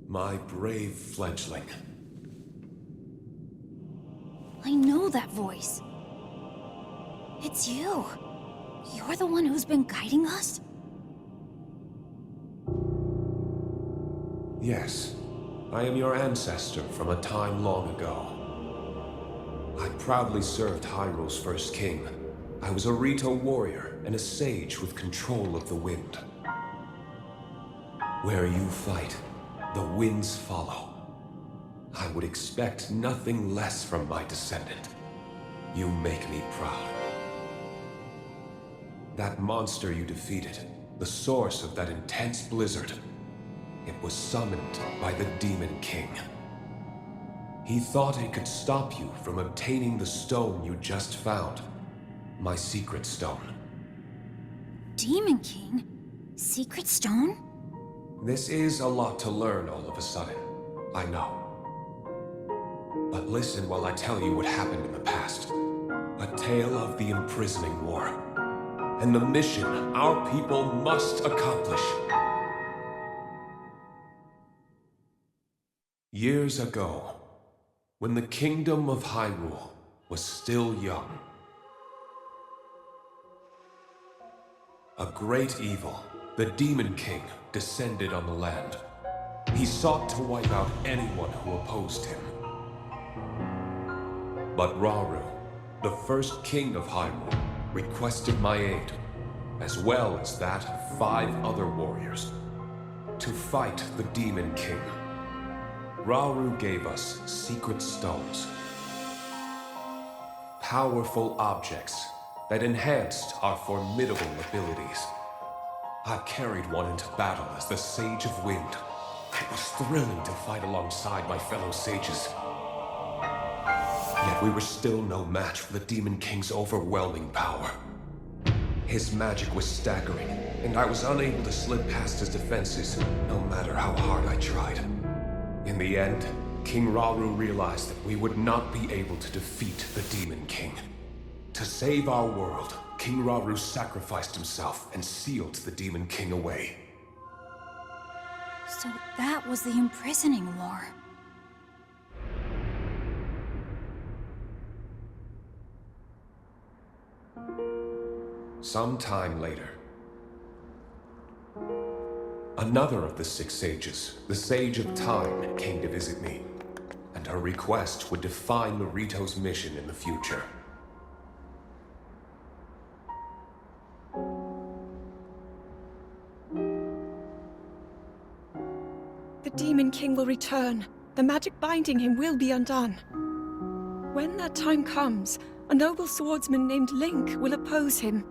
my brave fledgling. I know that voice. It's you. You're the one who's been guiding us? Yes, I am your ancestor from a time long ago. I proudly served Hyrule's first king. I was a Rito warrior and a sage with control of the wind. Where you fight, the winds follow. I would expect nothing less from my descendant. You make me proud. That monster you defeated, the source of that intense blizzard, it was summoned by the Demon King. He thought it could stop you from obtaining the stone you just found. My secret stone. Demon King? Secret stone? This is a lot to learn all of a sudden, I know. But listen while I tell you what happened in the past. A tale of the imprisoning war. And the mission our people must accomplish. Years ago, when the kingdom of Hyrule was still young, a great evil, the Demon King, descended on the land. He sought to wipe out anyone who opposed him. But Rauru, the first king of Hyrule, requested my aid, as well as that of 5 other warriors, to fight the Demon King. Rauru gave us secret stones, powerful objects that enhanced our formidable abilities. I carried one into battle as the Sage of Wind. It was thrilling to fight alongside my fellow sages. Yet we were still no match for the Demon King's overwhelming power. His magic was staggering, and I was unable to slip past his defenses, no matter how hard I tried. In the end, King Rauru realized that we would not be able to defeat the Demon King. To save our world, King Rauru sacrificed himself and sealed the Demon King away. So that was the imprisoning war. Some time later, another of the 6 sages, the Sage of Time, came to visit me, and her request would define the Rito's mission in the future. The Demon King will return. The magic binding him will be undone. When that time comes, a noble swordsman named Link will oppose him.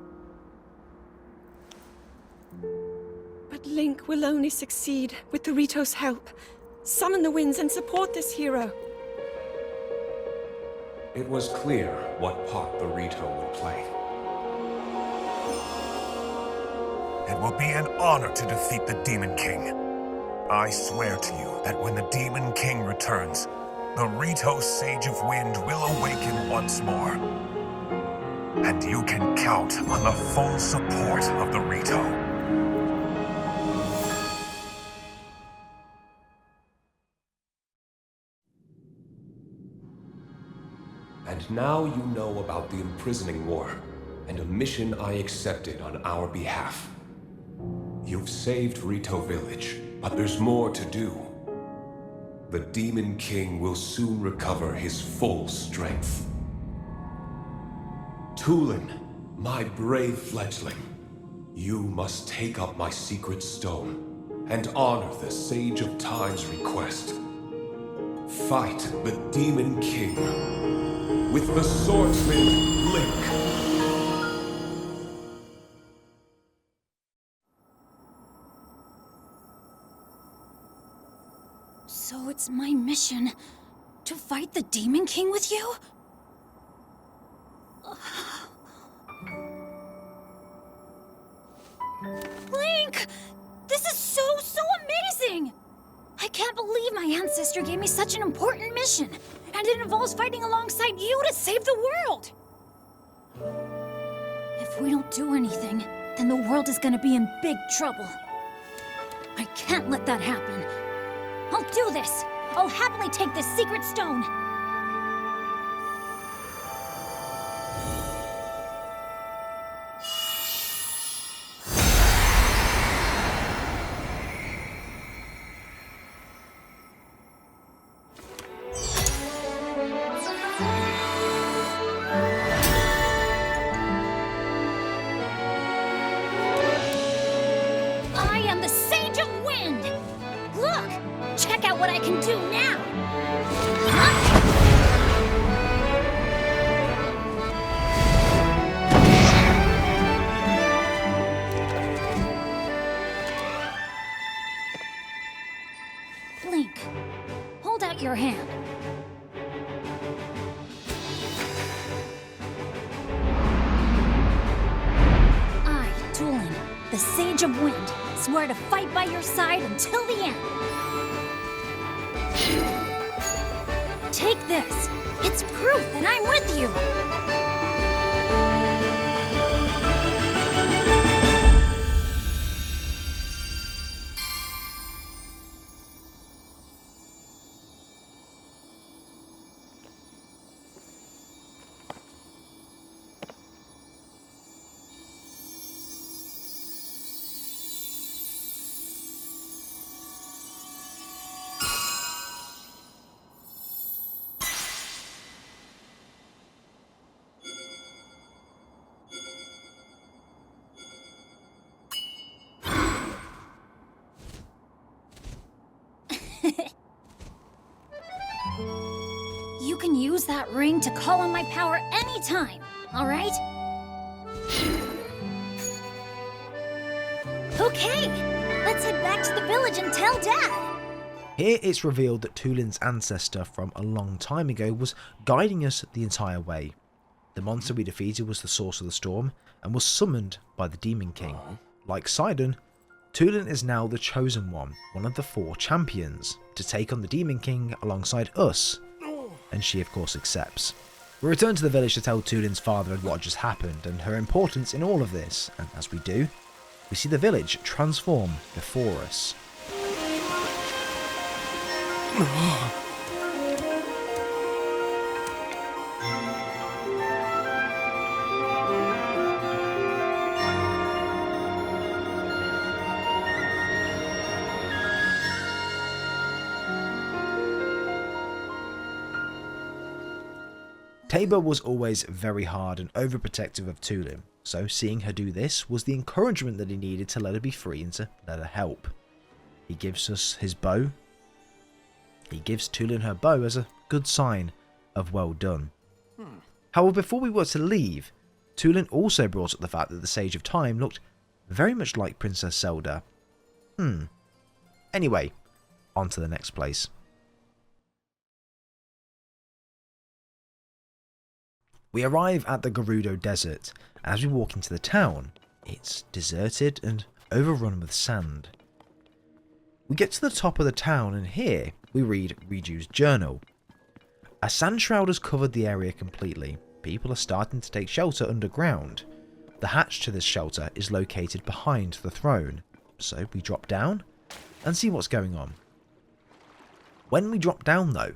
But Link will only succeed with the Rito's help. Summon the winds and support this hero. It was clear what part the Rito would play. It will be an honor to defeat the Demon King. I swear to you that when the Demon King returns, the Rito Sage of Wind will awaken once more. And you can count on the full support of the Rito. And now you know about the imprisoning war, and a mission I accepted on our behalf. You've saved Rito Village, but there's more to do. The Demon King will soon recover his full strength. Tulin, my brave fledgling, you must take up my secret stone and honor the Sage of Time's request. Fight the Demon King with the swordsman Link. So it's my mission to fight the Demon King with you? Link! This is so amazing! I can't believe my ancestor gave me such an important mission, and it involves fighting alongside you to save the world! If we don't do anything, then the world is gonna be in big trouble. I can't let that happen. I'll do this. I'll happily take this secret stone. I am the Sage of Wind! Look! Check out what I can do now! Link, hold out your hand. I, Tulin, the Sage of Wind, swear to fight by your side until the end. Take this. It's proof that I'm with you. You can use that ring to call on my power anytime, all right? Okay, let's head back to the village and tell Dad. Here it's revealed that Tulin's ancestor from a long time ago was guiding us the entire way. The monster we defeated was the source of the storm and was summoned by the Demon King. Like Sidon, Tulin is now the chosen one of the 4 champions, to take on the Demon King alongside us, and she of course accepts. We return to the village to tell Tulin's father what just happened and her importance in all of this, and as we do, we see the village transform before us. Tabor was always very hard and overprotective of Tulin, so seeing her do this was the encouragement that he needed to let her be free and to let her help. He gives us his bow. He gives Tulin her bow as a good sign of well done. However, before we were to leave, Tulin also brought up the fact that the Sage of Time looked very much like Princess Zelda. Anyway, on to the next place. We arrive at the Gerudo Desert. As we walk into the town, it's deserted and overrun with sand. We get to the top of the town and here we read Riju's journal. A sand shroud has covered the area completely. People are starting to take shelter underground. The hatch to this shelter is located behind the throne, so we drop down and see what's going on. When we drop down though,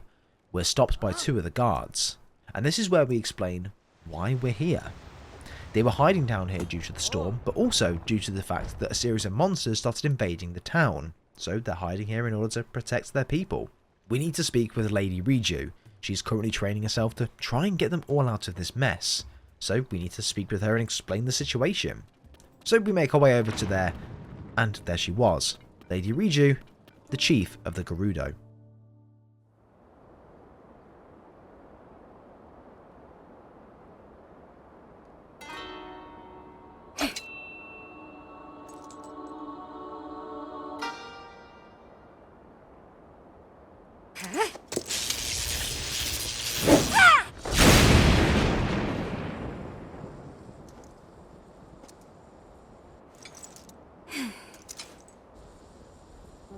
we're stopped by 2 of the guards. And this is where we explain why we're here. They were hiding down here due to the storm, but also due to the fact that a series of monsters started invading the town. So they're hiding here in order to protect their people. We need to speak with Lady Riju. She's currently training herself to try and get them all out of this mess. So we need to speak with her and explain the situation. So we make our way over to there, and there she was. Lady Riju, the chief of the Gerudo.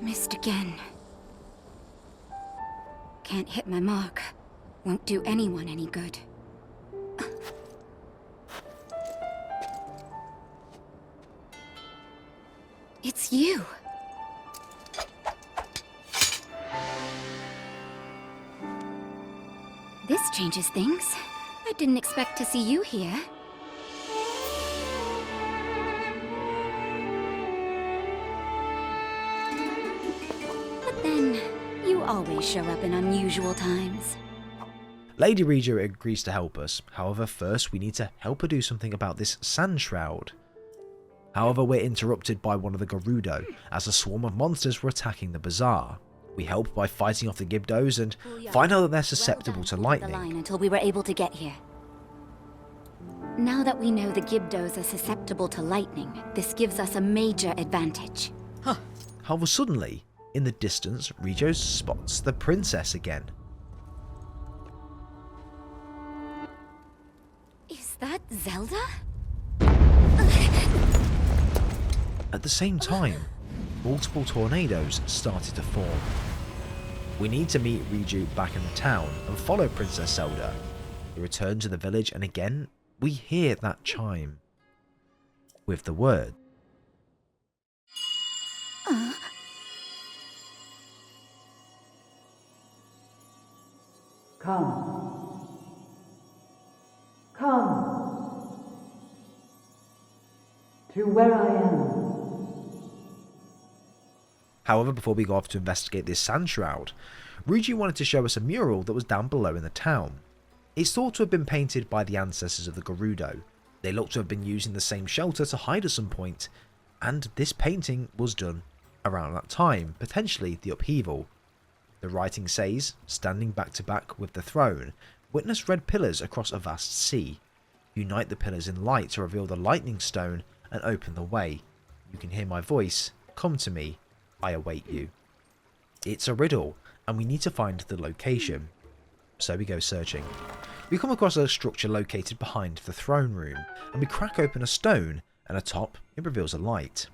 Missed again. Can't hit my mark. Won't do anyone any good. It's you. changes things. I didn't expect to see you here. But then, you always show up in unusual times. Lady Rito agrees to help us. However, first we need to help her do something about this sand shroud. However, we're interrupted by one of the Gerudo, as a swarm of monsters were attacking the bazaar. We help by fighting off the Gibdos and find out that they're susceptible to lightning. Until we were able to get here. Now that we know the Gibdos are susceptible to lightning, this gives us a major advantage. However, suddenly, in the distance, Rito spots the princess again. Is that Zelda? At the same time, multiple tornadoes started to form. We need to meet Riju back in the town and follow Princess Zelda. We return to the village and again, we hear that chime. With the word. Come. Come. To where I am. However, before we go off to investigate this sand shroud, Riju wanted to show us a mural that was down below in the town. It's thought to have been painted by the ancestors of the Gerudo. They look to have been using the same shelter to hide at some point, and this painting was done around that time, potentially the upheaval. The writing says, standing back to back with the throne, witness red pillars across a vast sea. Unite the pillars in light to reveal the lightning stone and open the way. You can hear my voice, come to me, I await you. It's a riddle, and we need to find the location. So we go searching. We come across a structure located behind the throne room, and we crack open a stone, and atop it reveals a light.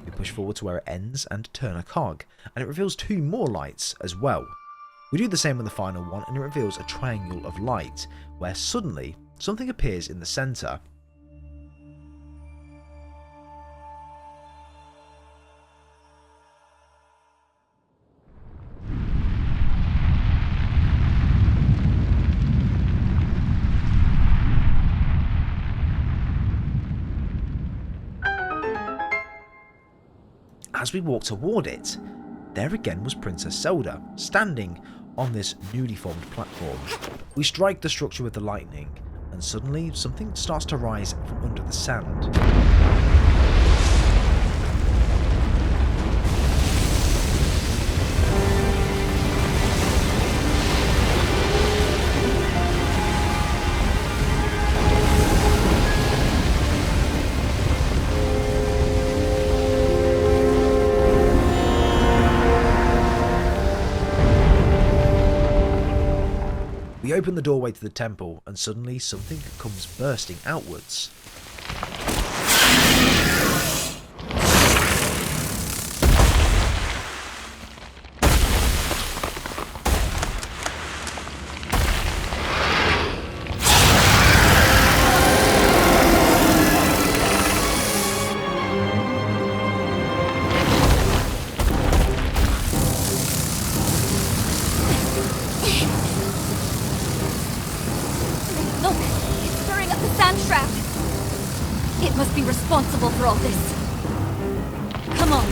We push forward to where it ends and turn a cog, and it reveals 2 more lights as well. We do the same with the final one, and it reveals a triangle of light, where suddenly something appears in the centre. As we walk toward it, there again was Princess Zelda, standing on this newly formed platform. We strike the structure with the lightning, and suddenly something starts to rise from under the sand. We open the doorway to the temple, and suddenly something comes bursting outwards. Look, it's stirring up the sand shroud. It must be responsible for all this. Come on,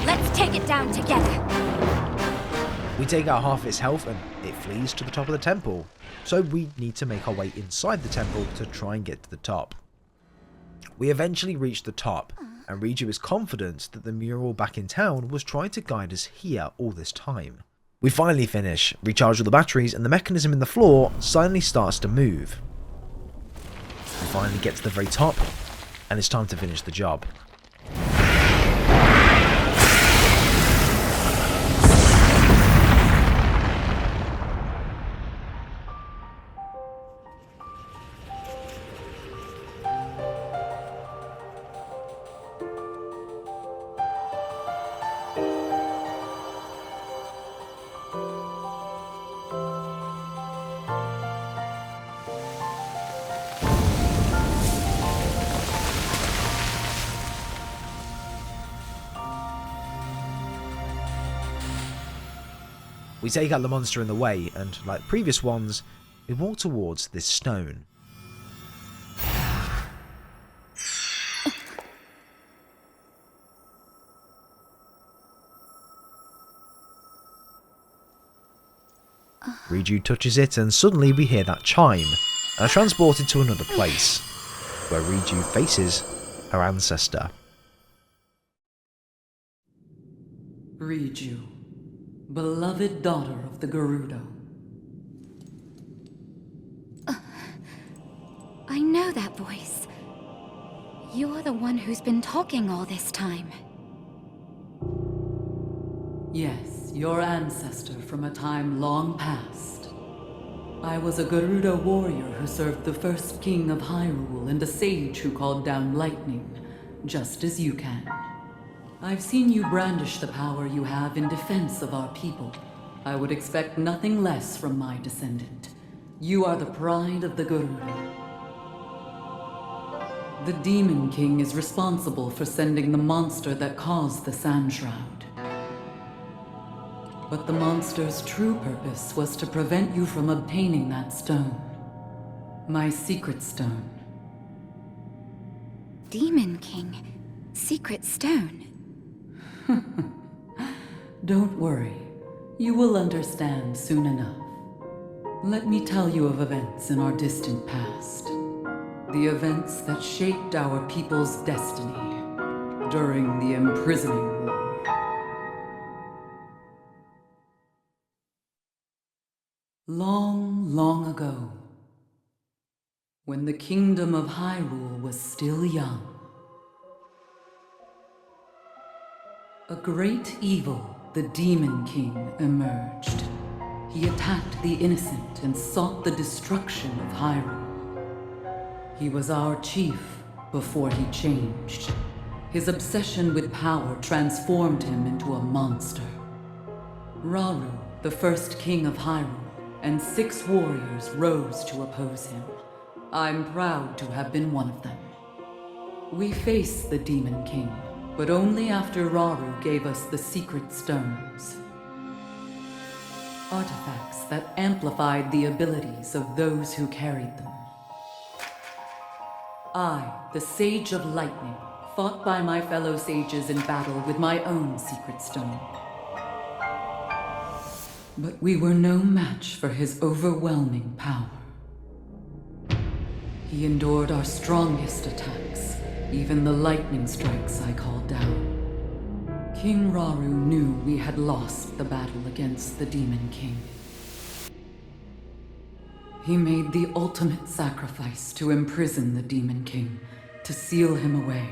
let's take it down together. We take out half its health and it flees to the top of the temple. So we need to make our way inside the temple to try and get to the top. We eventually reach the top, and Riju is confident that the mural back in town was trying to guide us here all this time. We finally finish, recharge all the batteries, and the mechanism in the floor suddenly starts to move. We finally get to the very top, and it's time to finish the job. We take out the monster in the way, and like previous ones, we walk towards this stone. Riju touches it and suddenly we hear that chime and are transported to another place, where Riju faces her ancestor. Riju, beloved daughter of the Gerudo. I know that voice. You're the one who's been talking all this time. Yes, your ancestor from a time long past. I was a Gerudo warrior who served the first king of Hyrule and a sage who called down lightning, just as you can. I've seen you brandish the power you have in defense of our people. I would expect nothing less from my descendant. You are the pride of the Gerudo. The Demon King is responsible for sending the monster that caused the Sand Shroud. But the monster's true purpose was to prevent you from obtaining that stone. My secret stone. Demon King? Secret stone? Don't worry. You will understand soon enough. Let me tell you of events in our distant past. The events that shaped our people's destiny during the imprisoning war. Long, long ago, when the kingdom of Hyrule was still young, a great evil, the Demon King, emerged. He attacked the innocent and sought the destruction of Hyrule. He was our chief before he changed. His obsession with power transformed him into a monster. Rauru, the first king of Hyrule, and 6 warriors rose to oppose him. I'm proud to have been one of them. We faced the Demon King, but only after Rauru gave us the secret stones. Artifacts that amplified the abilities of those who carried them. I, the Sage of Lightning, fought by my fellow sages in battle with my own secret stone. But we were no match for his overwhelming power. He endured our strongest attacks, even the lightning strikes I called down. King Rauru knew we had lost the battle against the Demon King. He made the ultimate sacrifice to imprison the Demon King, to seal him away.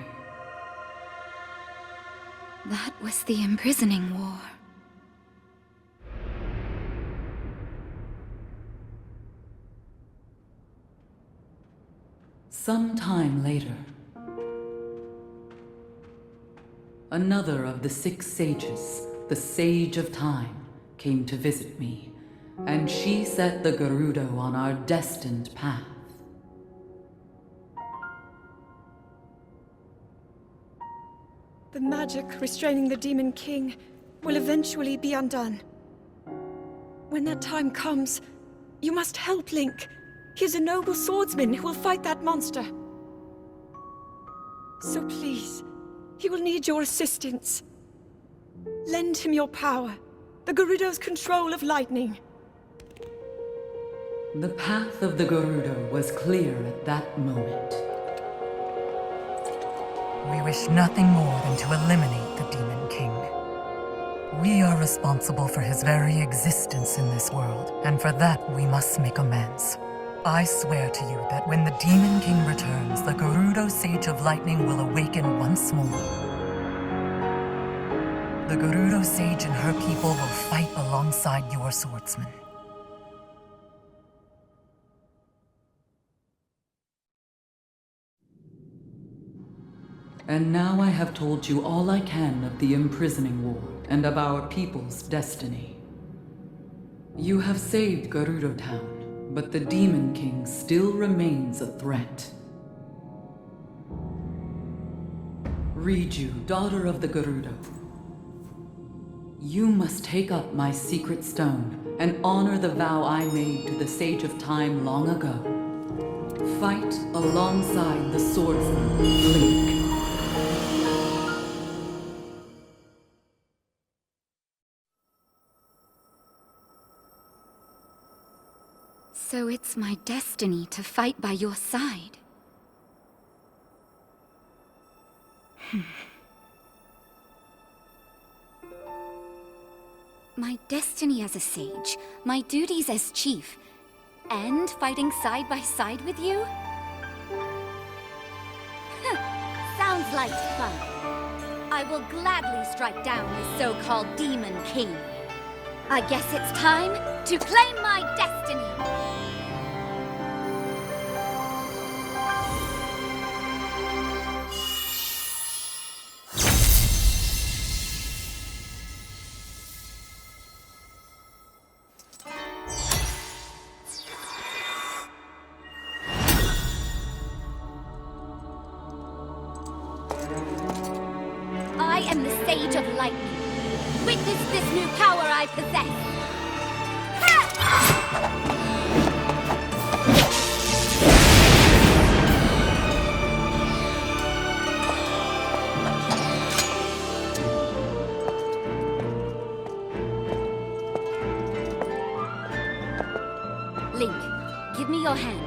That was the imprisoning war. Some time later, another of the 6 sages, the Sage of Time, came to visit me, and she set the Gerudo on our destined path. The magic restraining the Demon King will eventually be undone. When that time comes, you must help Link. He is a noble swordsman who will fight that monster. So please, he will need your assistance. Lend him your power, the Gerudo's control of lightning. The path of the Gerudo was clear at that moment. We wish nothing more than to eliminate the Demon King. We are responsible for his very existence in this world, and for that we must make amends. I swear to you that when the Demon King returns, the Gerudo Sage of Lightning will awaken once more. The Gerudo Sage and her people will fight alongside your swordsmen. And now I have told you all I can of the imprisoning war and of our people's destiny. You have saved Gerudo Town, but the Demon King still remains a threat. Riju, daughter of the Gerudo. You must take up my secret stone and honor the vow I made to the Sage of Time long ago. Fight alongside the swordsman, Link. So it's my destiny to fight by your side. My destiny as a sage, my duties as chief, and fighting side by side with you? Sounds like fun. I will gladly strike down the so-called Demon King. I guess it's time to claim my destiny! I am the Sage of Lightning. Witness this new power I possess. Link, give me your hand.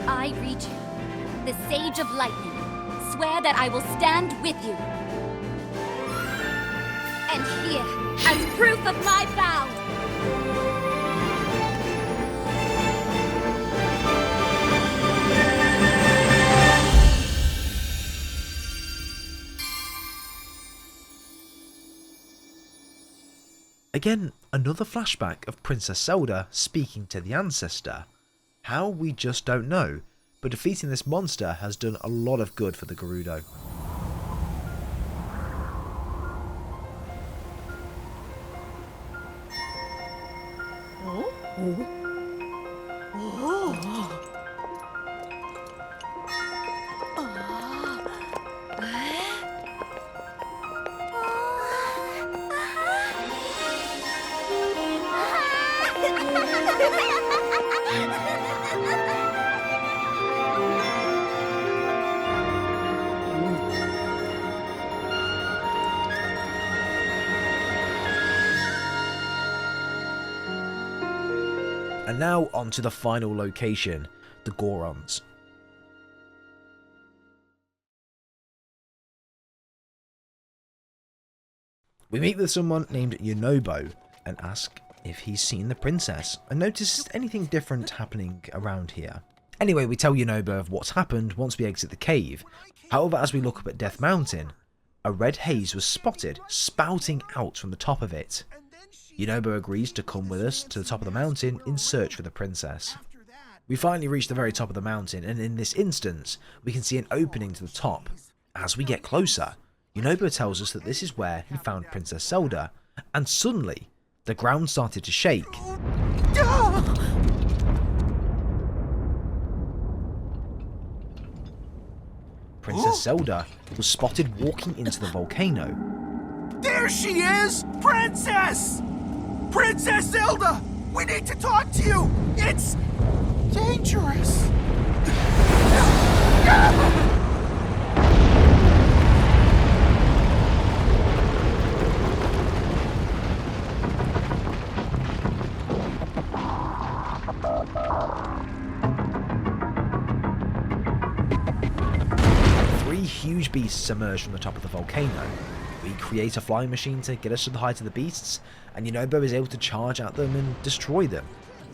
I, Rito, the Sage of Lightning, swear that I will stand with you. And here, as proof of my vow, Again, another flashback of Princess Zelda speaking to the ancestor. How, we just don't know, but defeating this monster has done a lot of good for the Gerudo. And now on to the final location, the Gorons. We meet with someone named Yunobo and ask if he's seen the princess and notices anything different happening around here. Anyway, we tell Yunobo of what's happened once we exit the cave. However, as we look up at Death Mountain, a red haze was spotted spouting out from the top of it. Yunobo agrees to come with us to the top of the mountain in search for the princess. We finally reach the very top of the mountain, and in this instance, we can see an opening to the top. As we get closer, Yunobo tells us that this is where he found Princess Zelda, and suddenly, the ground started to shake. Princess Zelda was spotted walking into the volcano. There she is! Princess! Princess Zelda! We need to talk to you! It's dangerous! Three huge beasts emerge from the top of the volcano. We create a flying machine to get us to the height of the beasts, and Yunobo is able to charge at them and destroy them.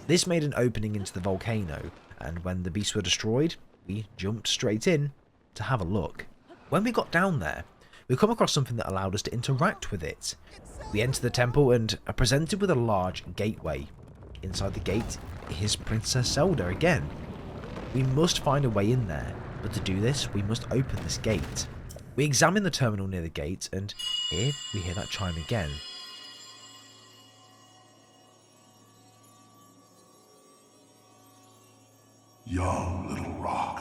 This made an opening into the volcano, and when the beasts were destroyed, we jumped straight in to have a look. When we got down there, we come across something that allowed us to interact with it. We enter the temple and are presented with a large gateway. Inside the gate is Princess Zelda again. We must find a way in there, but to do this, we must open this gate. We examine the terminal near the gate, and here we hear that chime again. Young little rock.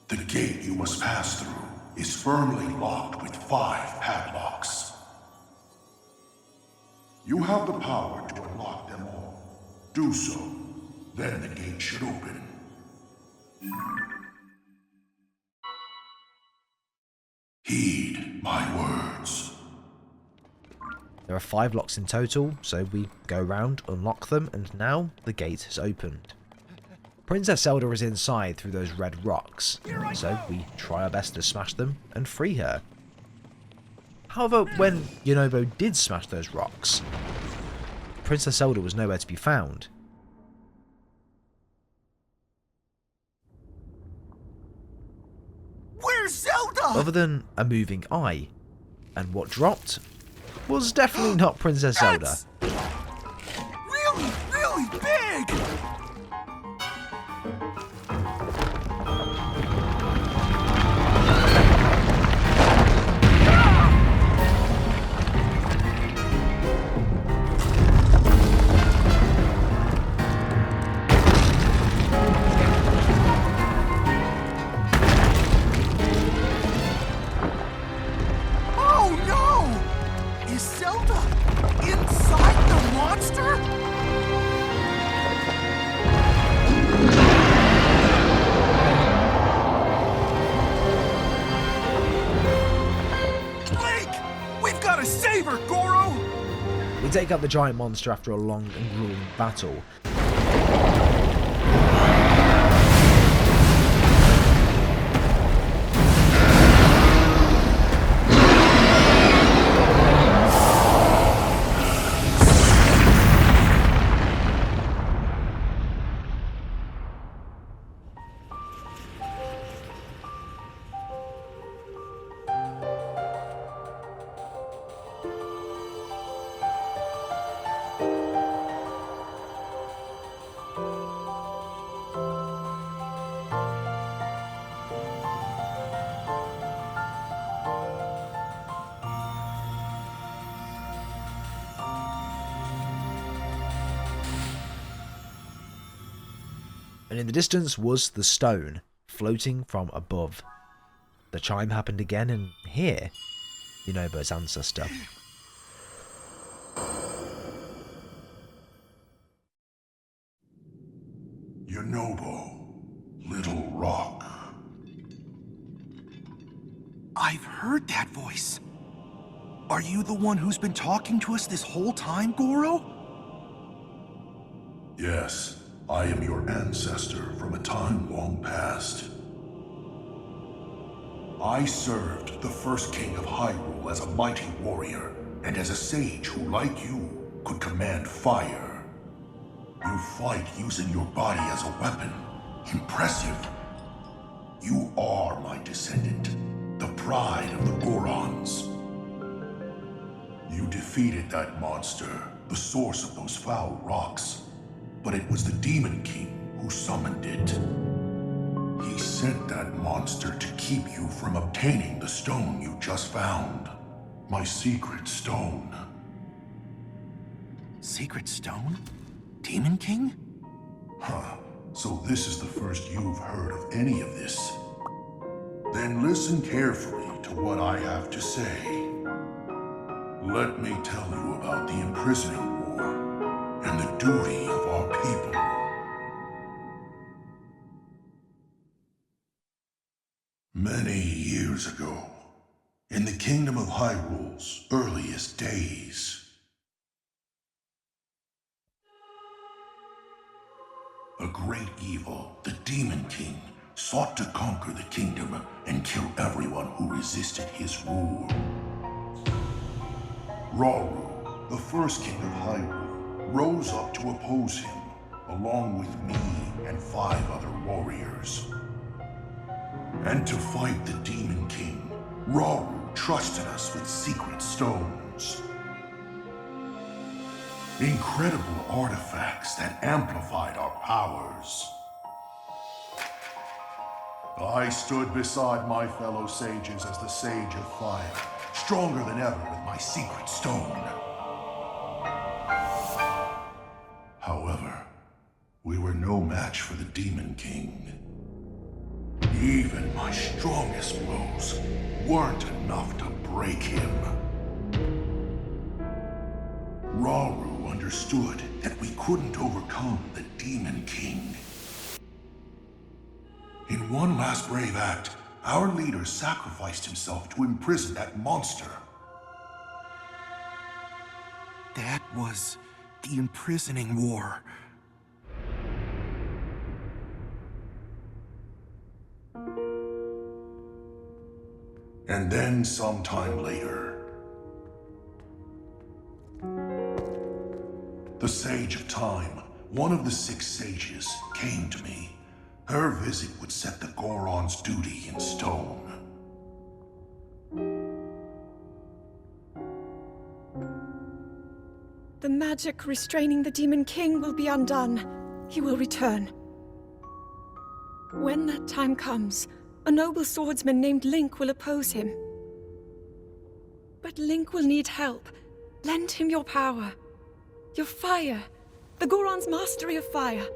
The gate you must pass through is firmly locked with 5 padlocks. You have the power to unlock them all. Do so, then the gate should open. Heed my words. There are 5 locks in total, so we go around, unlock them, and now the gate has opened. Princess Zelda is inside through those red rocks, so we try our best to smash them and free her. However, when Yunobo did smash those rocks, Princess Zelda was nowhere to be found. Where's Zelda? Other than a moving eye, and what dropped was definitely not Princess Zelda. That's really, really big! We take out the giant monster after a long and grueling battle. And in the distance was the stone, floating from above. The chime happened again, and here, Yunobo's ancestor. Yunobo, little rock. I've heard that voice. Are you the one who's been talking to us this whole time, Goro? Yes. I am your ancestor from a time long past. I served the first king of Hyrule as a mighty warrior, and as a sage who, like you, could command fire. You fight using your body as a weapon. Impressive. You are my descendant, the pride of the Gorons. You defeated that monster, the source of those foul rocks. But it was the Demon King who summoned it. He sent that monster to keep you from obtaining the stone you just found. My secret stone. Secret stone? Demon King? Huh. So this is the first you've heard of any of this. Then listen carefully to what I have to say. Let me tell you about the imprisoning war and the duty of our people. Many years ago, in the kingdom of Hyrule's earliest days, a great evil, the Demon King, sought to conquer the kingdom and kill everyone who resisted his rule. Rauru, the first king of Hyrule, rose up to oppose him, along with me and 5 other warriors. And to fight the Demon King, Rauru trusted us with secret stones. Incredible artifacts that amplified our powers. I stood beside my fellow sages as the Sage of Fire, stronger than ever with my secret stone. However, we were no match for the Demon King. Even my strongest blows weren't enough to break him. Rauru understood that we couldn't overcome the Demon King. In one last brave act, our leader sacrificed himself to imprison that monster. That was the imprisoning war. And then sometime later, the Sage of Time, one of the 6 sages, came to me. Her visit would set the Gorons' duty in stone. The magic restraining the Demon King will be undone. He will return. When that time comes, a noble swordsman named Link will oppose him. But Link will need help. Lend him your power. Your fire. The Gorons' mastery of fire.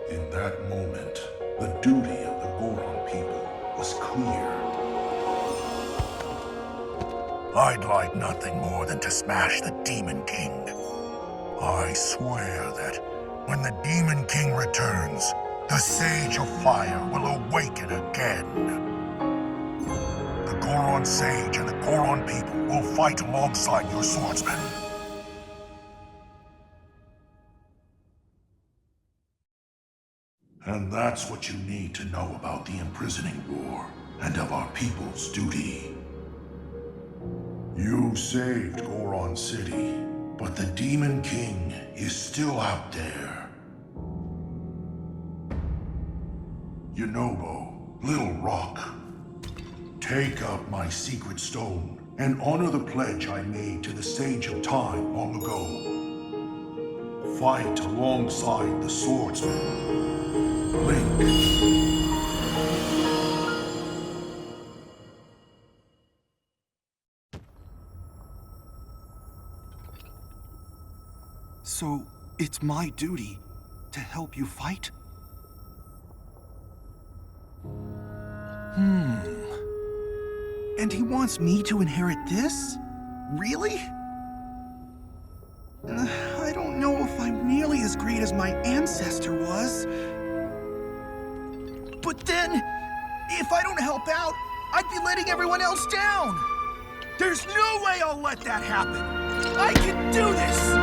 In that moment, the duty of the Goron people was clear. I'd like nothing more than to smash the Demon King. I swear that when the Demon King returns, the Sage of Fire will awaken again. The Gorons Sage and the Goron people will fight alongside your swordsmen. And that's what you need to know about the imprisoning war and of our people's duty. You saved Goron City, but the Demon King is still out there. Yunobo, Little Rock, take up my secret stone and honor the pledge I made to the Sage of Time long ago. Fight alongside the swordsman. Link. So, it's my duty to help you fight? And he wants me to inherit this? Really? I don't know if I'm nearly as great as my ancestor was. But then, if I don't help out, I'd be letting everyone else down. There's no way I'll let that happen. I can do this!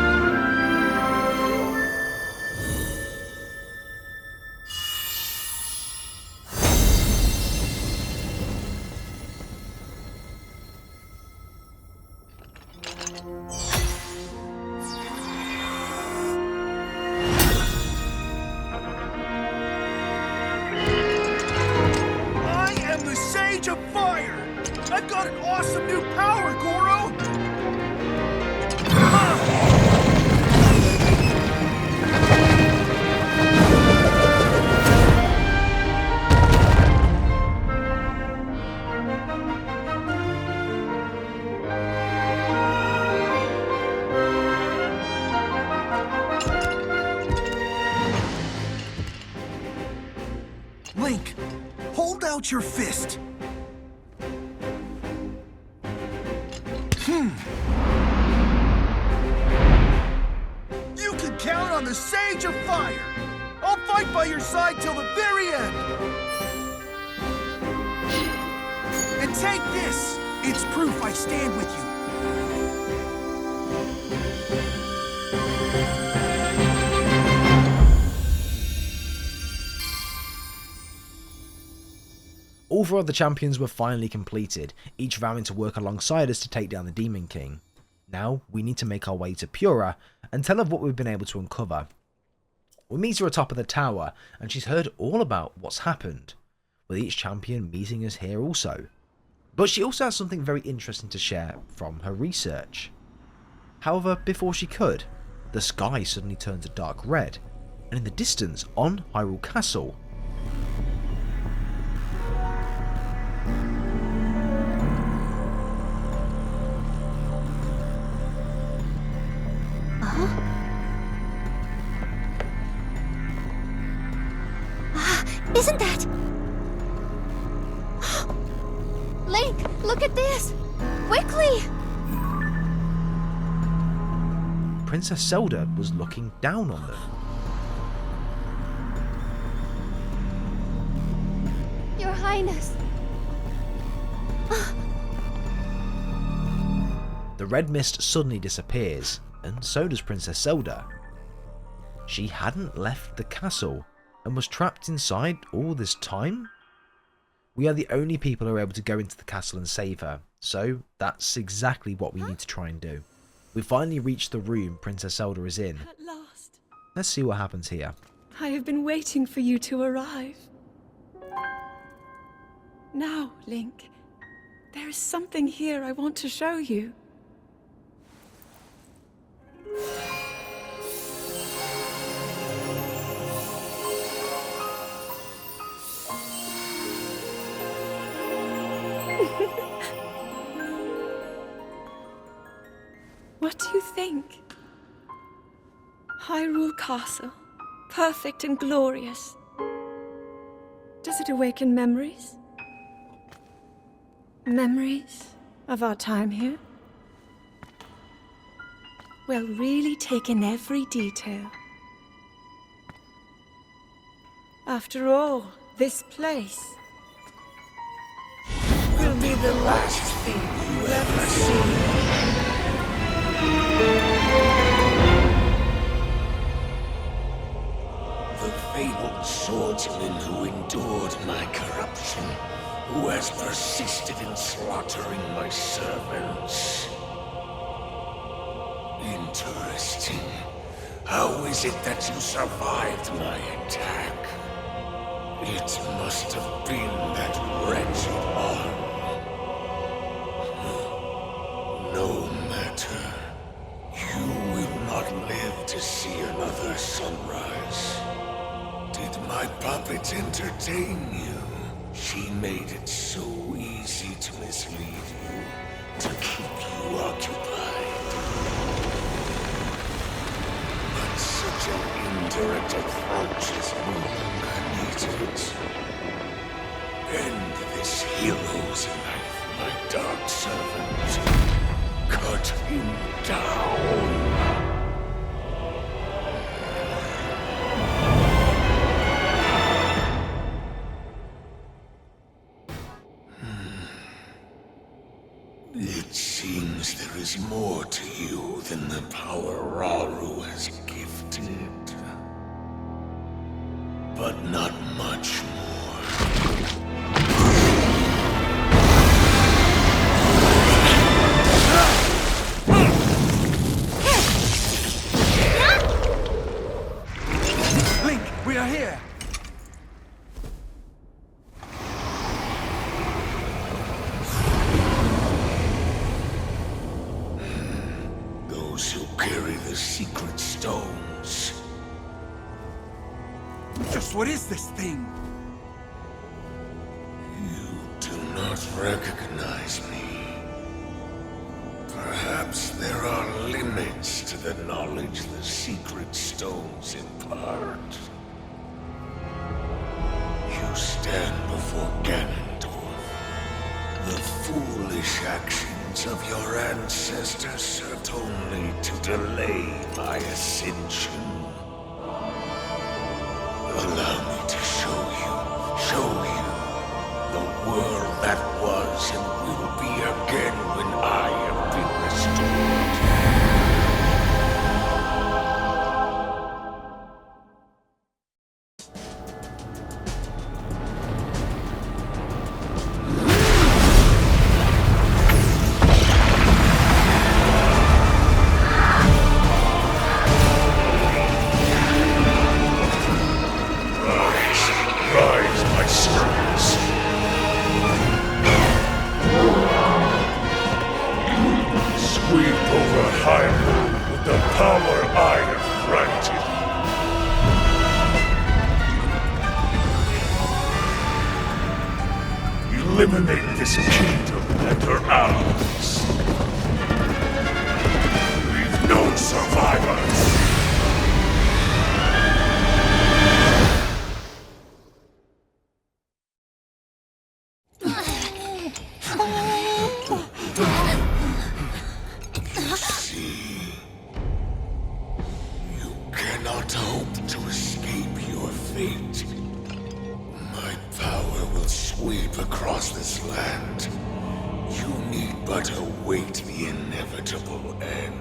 Link, hold out your fist. You can count on the Sage of Fire. I'll fight by your side till the very end. And take this. It's proof I stand with you. All 4 of the champions were finally completed, each vowing to work alongside us to take down the Demon King. Now, we need to make our way to Pura and tell her what we've been able to uncover. We meet her atop of the tower, and she's heard all about what's happened, with each champion meeting us here also. But she also has something very interesting to share from her research. However, before she could, the sky suddenly turns a dark red, and in the distance, on Hyrule Castle, Isn't that... Link, look at this! Quickly! Princess Zelda was looking down on them. Your Highness. The red mist suddenly disappears, and so does Princess Zelda. She hadn't left the castle and was trapped inside all this time? We are the only people who are able to go into the castle and save her, so that's exactly what we need to try and do. We finally reached the room Princess Zelda is in. At last. Let's see what happens here. I have been waiting for you to arrive. Now, Link, there is something here I want to show you. What do you think? Hyrule Castle, perfect and glorious. Does it awaken memories? Memories of our time here? Well, really take in every detail. After all, this place will be the last thing you ever see. The fabled swordsman who endured my corruption, who has persisted in slaughtering my servants. Interesting. How is it that you survived my attack? It must have been that wretched arm. No matter. You will not live to see another sunrise. Did my puppet entertain you? She made it so easy to mislead you, to keep you occupied. But such an indirect approach is no longer needed. End this hero's life, my dark servant. Cut him down. It seems there is more to you than the power Rauru has gifted. But not much more. Link, we are here! Those who carry the secret stones. Just what is this thing? You do not recognize me. Perhaps there are limits to the knowledge the secret stones impart. You stand before Ganondorf. The foolish actions of your ancestors served only to delay my ascension. Allow me to show you the world that was and will be again when I have been restored. Rise, my servants. Sweep over Hyrule with the power I have granted. Eliminate this kingdom and her allies. Leave no survivors. cannot hope to escape your fate. My power will sweep across this land. You need but await the inevitable end.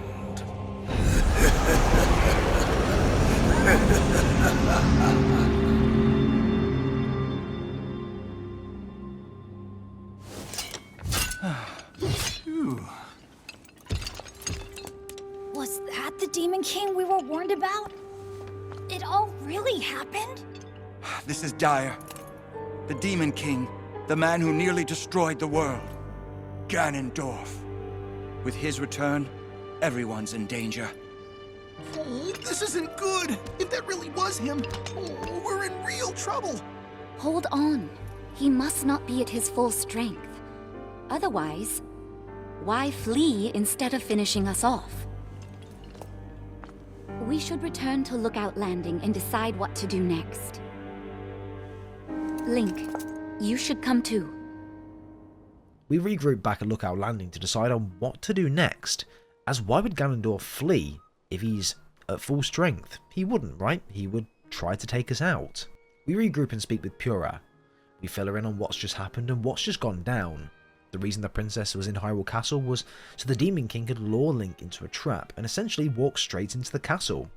Was that the Demon King we were warned about? It all really happened? This is dire. The Demon King, the man who nearly destroyed the world. Ganondorf. With his return, everyone's in danger. Oh, this isn't good. If that really was him, we're in real trouble. Hold on. He must not be at his full strength. Otherwise, why flee instead of finishing us off? We should return to Lookout Landing and decide what to do next. Link, you should come too. We regroup back at Lookout Landing to decide on what to do next, as why would Ganondorf flee if he's at full strength? He wouldn't, right? He would try to take us out. We regroup and speak with Pura. We fill her in on what's just happened and what's just gone down. The reason the princess was in Hyrule Castle was so the Demon King could lure Link into a trap and essentially walk straight into the castle.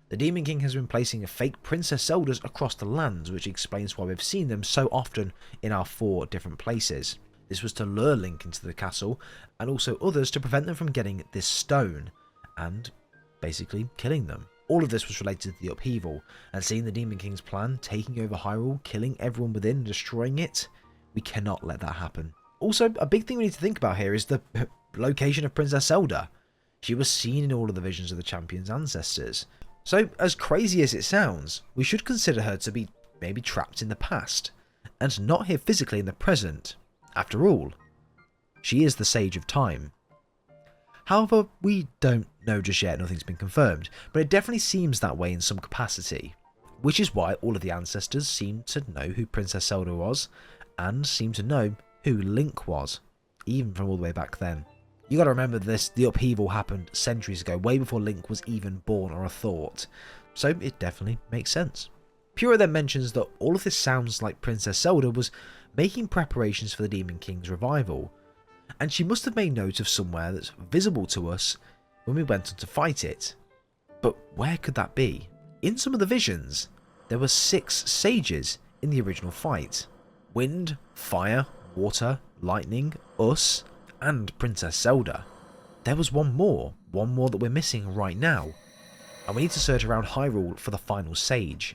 The Demon King has been placing a fake Princess Zeldas across the lands, which explains why we've seen them so often in our 4 different places. This was to lure Link into the castle, and also others to prevent them from getting this stone, and basically killing them. All of this was related to the upheaval, and seeing the Demon King's plan, taking over Hyrule, killing everyone within and destroying it, we cannot let that happen. Also, a big thing we need to think about here is the location of Princess Zelda. She was seen in all of the visions of the champion's ancestors. So, as crazy as it sounds, we should consider her to be maybe trapped in the past, and not here physically in the present. After all, she is the Sage of Time. However, we don't know just yet, nothing's been confirmed, but it definitely seems that way in some capacity, which is why all of the ancestors seem to know who Princess Zelda was, and seem to know who Link was, even from all the way back then. You gotta remember this, the upheaval happened centuries ago, way before Link was even born or a thought, so it definitely makes sense. Pura then mentions that all of this sounds like Princess Zelda was making preparations for the Demon King's revival, and she must have made note of somewhere that's visible to us when we went on to fight it. But where could that be? In some of the visions, there were 6 sages in the original fight. Wind, fire, water, lightning, us, and Princess Zelda. There was one more that we're missing right now, and we need to search around Hyrule for the final sage.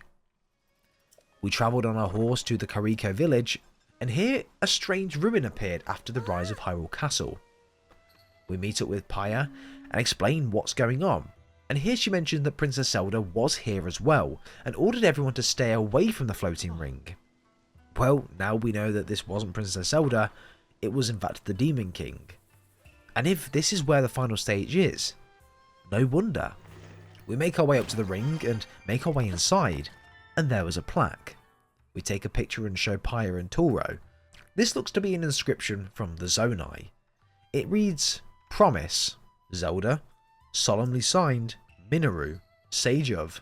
We travelled on our horse to the Kariko village, and here a strange ruin appeared after the rise of Hyrule Castle. We meet up with Pyre and explain what's going on, and here she mentioned that Princess Zelda was here as well, and ordered everyone to stay away from the floating ring. Well, now we know that this wasn't Princess Zelda, it was in fact the Demon King. And if this is where the final stage is, no wonder. We make our way up to the ring and make our way inside, and there was a plaque. We take a picture and show Pyre and Toro. This looks to be an inscription from the Zonai. It reads, Promise, Zelda, solemnly signed, Minoru, Sage of,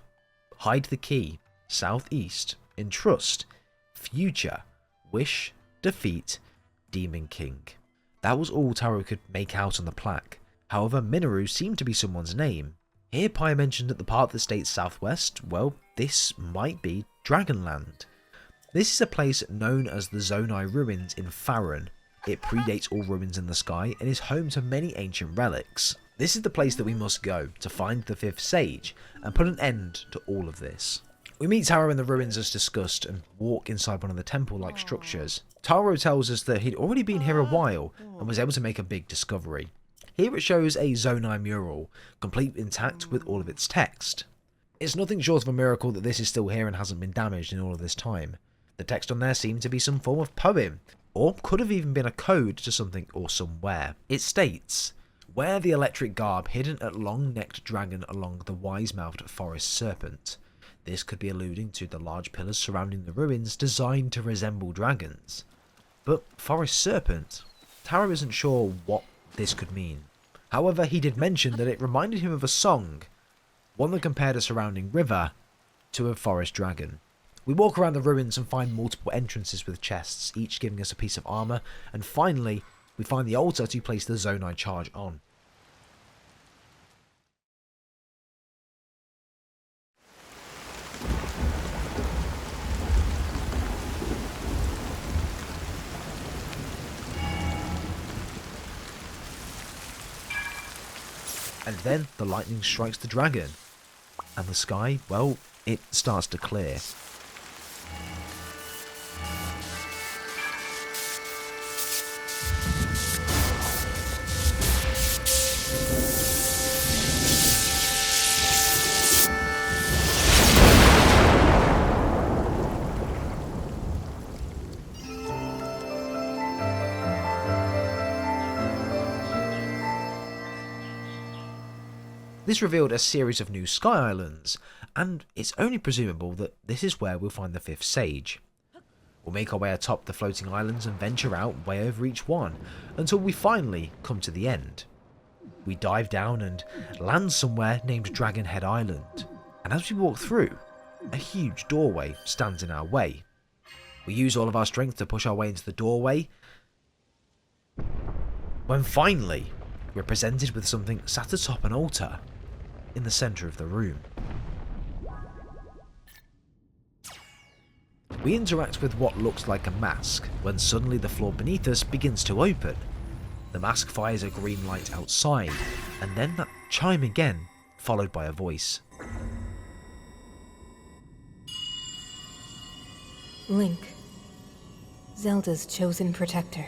Hide the Key, Southeast, Entrust, Future, Wish, Defeat, Demon King. That was all Taro could make out on the plaque. However, Minoru seemed to be someone's name. Here Pyre mentioned that the part of the state's southwest, well, this might be Dragonland. This is a place known as the Zonai Ruins in Faron. It predates all ruins in the sky and is home to many ancient relics. This is the place that we must go to find the 5th Sage and put an end to all of this. We meet Taro in the ruins as discussed and walk inside one of the temple-like structures. Taro tells us that he'd already been here a while and was able to make a big discovery. Here it shows a Zonai mural, complete intact with all of its text. It's nothing short of a miracle that this is still here and hasn't been damaged in all of this time. The text on there seemed to be some form of poem, or could have even been a code to something or somewhere. It states, Wear the electric garb hidden at long-necked dragon along the wise-mouthed forest serpent. This could be alluding to the large pillars surrounding the ruins designed to resemble dragons. But forest serpent? Taro isn't sure what this could mean. However, he did mention that it reminded him of a song, one that compared a surrounding river to a forest dragon. We walk around the ruins and find multiple entrances with chests, each giving us a piece of armour, and finally, we find the altar to place the Zonai charge on. And then the lightning strikes the dragon, and the sky, well, it starts to clear. This revealed a series of new sky islands, and it's only presumable that this is where we'll find the 5th Sage. We'll make our way atop the floating islands and venture out way over each one, until we finally come to the end. We dive down and land somewhere named Dragonhead Island, and as we walk through, a huge doorway stands in our way. We use all of our strength to push our way into the doorway, when finally we're presented with something sat atop an altar in the centre of the room. We interact with what looks like a mask when suddenly the floor beneath us begins to open. The mask fires a green light outside, and then that chime again, followed by a voice. Link, Zelda's chosen protector.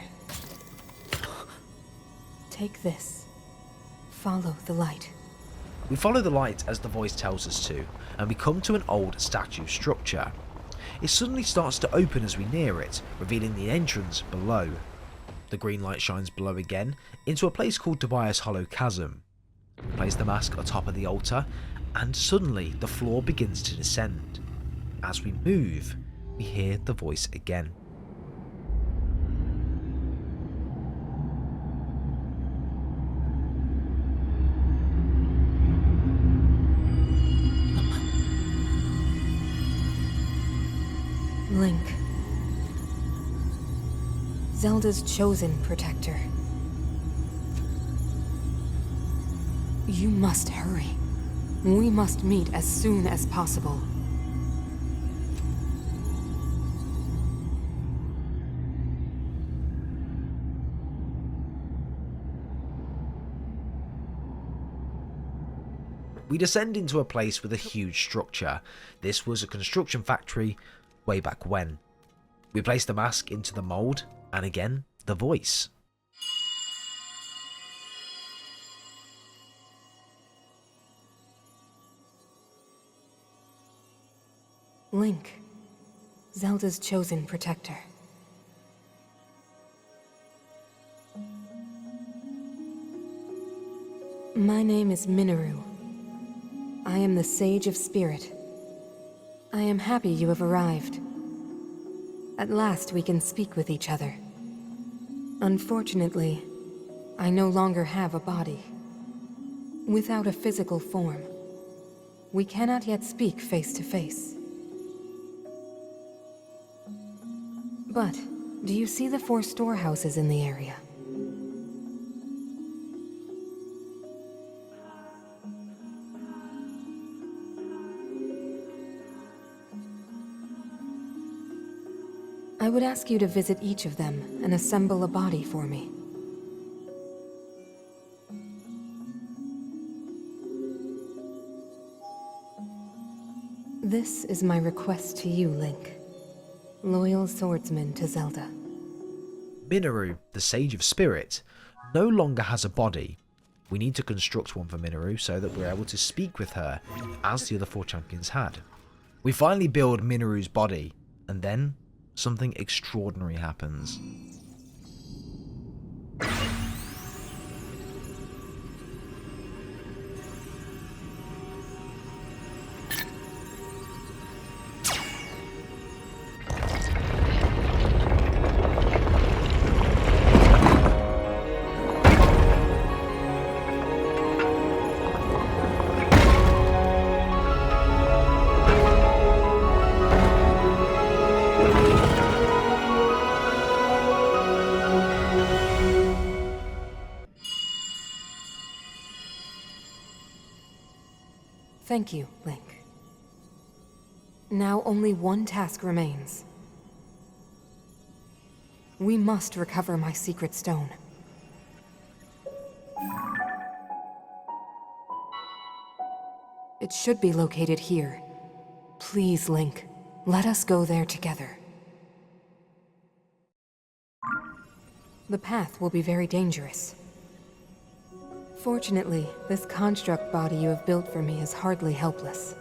Take this. Follow the light. We follow the light as the voice tells us to, and we come to an old statue structure. It suddenly starts to open as we near it, revealing the entrance below. The green light shines below again, into a place called Tobias Hollow Chasm. We place the mask atop of the altar, and suddenly the floor begins to descend. As we move, we hear the voice again. Link, Zelda's chosen protector. You must hurry. We must meet as soon as possible. We descend into a place with a huge structure. This was a construction factory way back when. We place the mask into the mould, and again, the voice. Link, Zelda's chosen protector. My name is Minoru. I am the Sage of Spirit. I am happy you have arrived. At last we can speak with each other. Unfortunately, I no longer have a body. Without a physical form, we cannot yet speak face to face. But, do you see the 4 storehouses in the area? I would ask you to visit each of them and assemble a body for me. This is my request to you, Link. Loyal swordsman to Zelda. Minoru, the Sage of Spirit, no longer has a body. We need to construct one for Minoru so that we're able to speak with her, as the other 4 champions had. We finally build Minoru's body, and then something extraordinary happens. Thank you, Link. Now only one task remains. We must recover my secret stone. It should be located here. Please, Link, let us go there together. The path will be very dangerous. Fortunately, this construct body you have built for me is hardly helpless.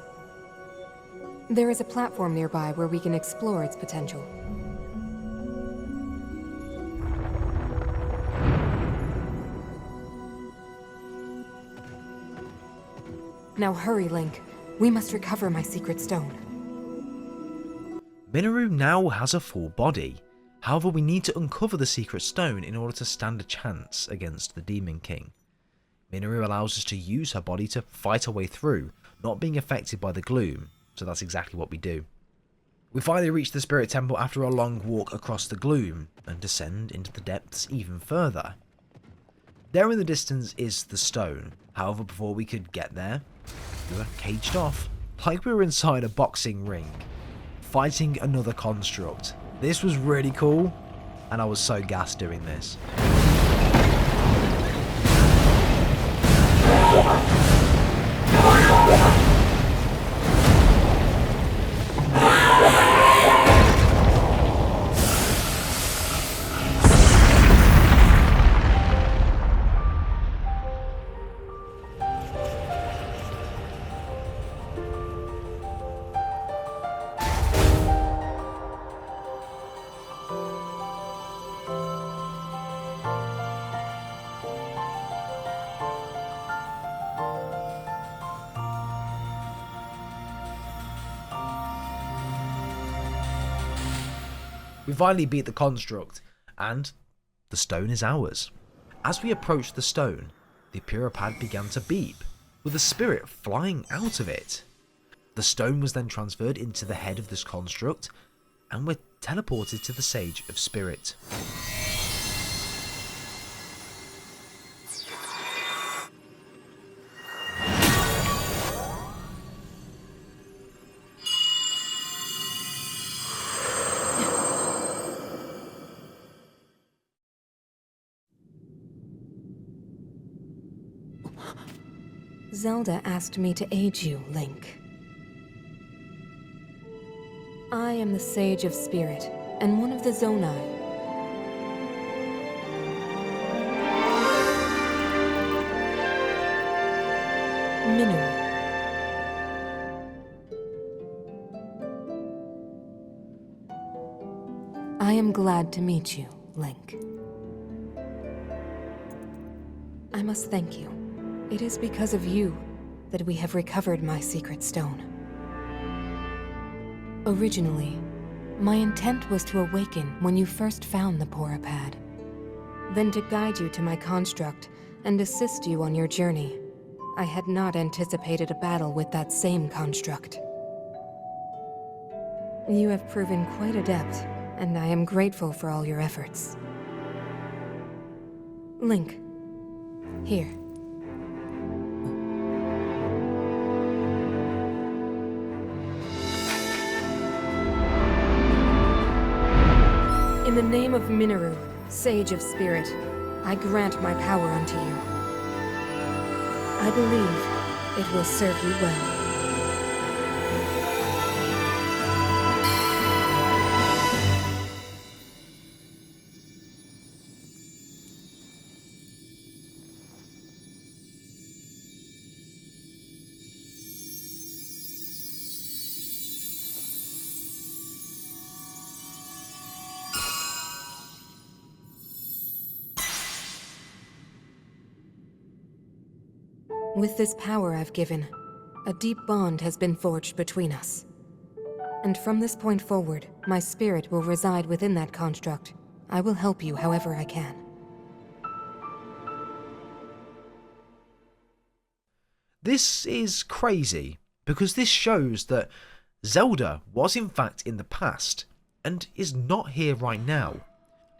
There is a platform nearby where we can explore its potential. Now hurry, Link. We must recover my secret stone. Minoru now has a full body. However, we need to uncover the secret stone in order to stand a chance against the Demon King. Minoru allows us to use her body to fight our way through, not being affected by the gloom, so that's exactly what we do. We finally reach the Spirit Temple after a long walk across the gloom, and descend into the depths even further. There in the distance is the stone. However, before we could get there, we were caged off, like we were inside a boxing ring, fighting another construct. This was really cool, and I was so gassed doing this. We finally beat the construct, and the stone is ours. As we approached the stone, the Puripad began to beep, with a spirit flying out of it. The stone was then transferred into the head of this construct, and we're teleported to the Sage of Spirit. Zelda asked me to aid you, Link. I am the Sage of Spirit, and one of the Zonai. Minoru. I am glad to meet you, Link. I must thank you. It is because of you that we have recovered my secret stone. Originally, my intent was to awaken when you first found the Puripad, then to guide you to my construct and assist you on your journey. I had not anticipated a battle with that same construct. You have proven quite adept, and I am grateful for all your efforts. Link, here. In the name of Minoru, Sage of Spirit, I grant my power unto you. I believe it will serve you well. With this power I've given, a deep bond has been forged between us. And from this point forward, my spirit will reside within that construct. I will help you however I can. This is crazy, because this shows that Zelda was in fact in the past, and is not here right now.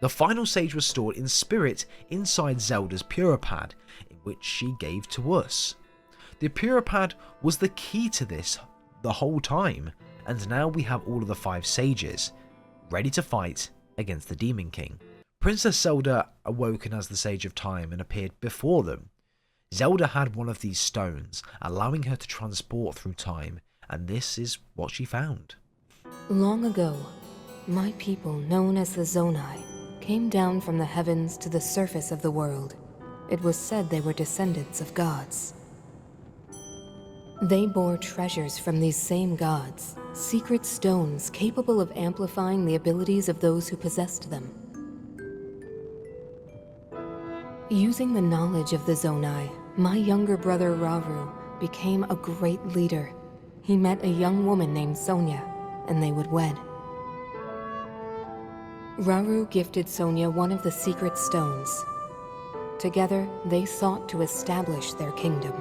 The final sage was stored in spirit inside Zelda's Puripad, in which she gave to us. The Puripad was the key to this the whole time, and now we have all of the 5 sages ready to fight against the Demon King. Princess Zelda awoken as the Sage of Time and appeared before them. Zelda had one of these stones, allowing her to transport through time, and this is what she found. Long ago, my people, known as the Zonai, came down from the heavens to the surface of the world. It was said they were descendants of gods. They bore treasures from these same gods, secret stones capable of amplifying the abilities of those who possessed them. Using the knowledge of the Zonai, my younger brother Rauru became a great leader. He met a young woman named Sonia, and they would wed. Rauru gifted Sonia one of the secret stones. Together, they sought to establish their kingdom.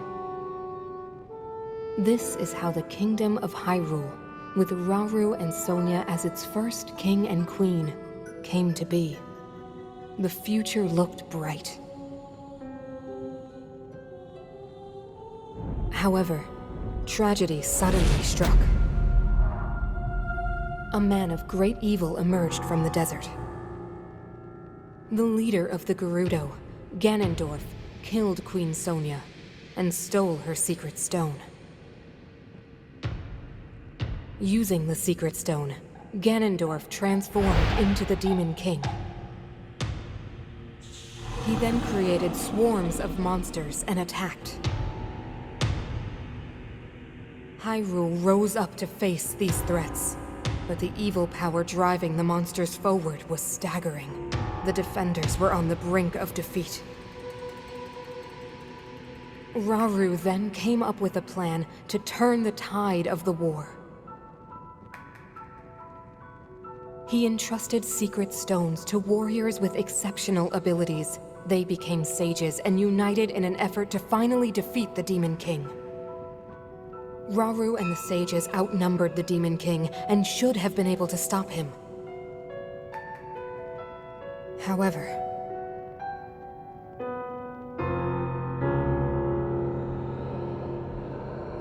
This is how the Kingdom of Hyrule, with Rauru and Sonia as its first king and queen, came to be. The future looked bright. However, tragedy suddenly struck. A man of great evil emerged from the desert. The leader of the Gerudo, Ganondorf, killed Queen Sonia and stole her secret stone. Using the secret stone, Ganondorf transformed into the Demon King. He then created swarms of monsters and attacked. Hyrule rose up to face these threats, but the evil power driving the monsters forward was staggering. The defenders were on the brink of defeat. Rauru then came up with a plan to turn the tide of the war. He entrusted secret stones to warriors with exceptional abilities. They became sages and united in an effort to finally defeat the Demon King. Rauru and the sages outnumbered the Demon King and should have been able to stop him. However,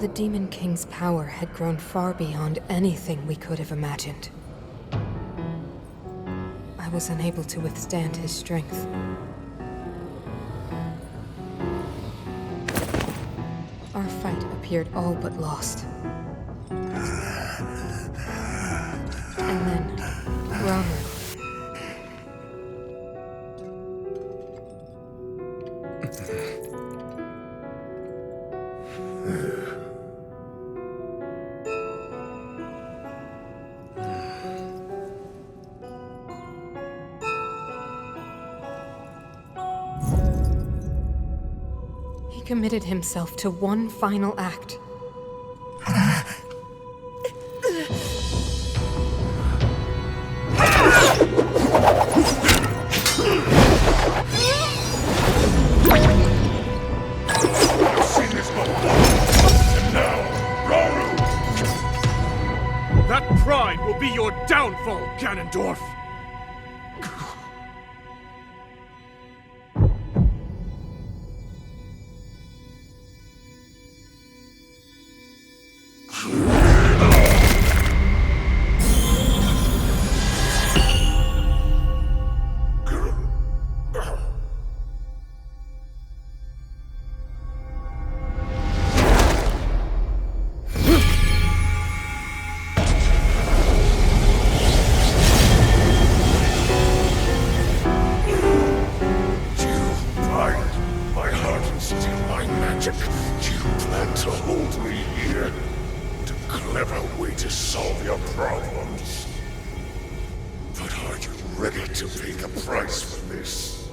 the Demon King's power had grown far beyond anything we could have imagined. I was unable to withstand his strength. Our fight appeared all but lost. And then, Rauru. He committed himself to one final act. That pride will be your downfall, Ganondorf!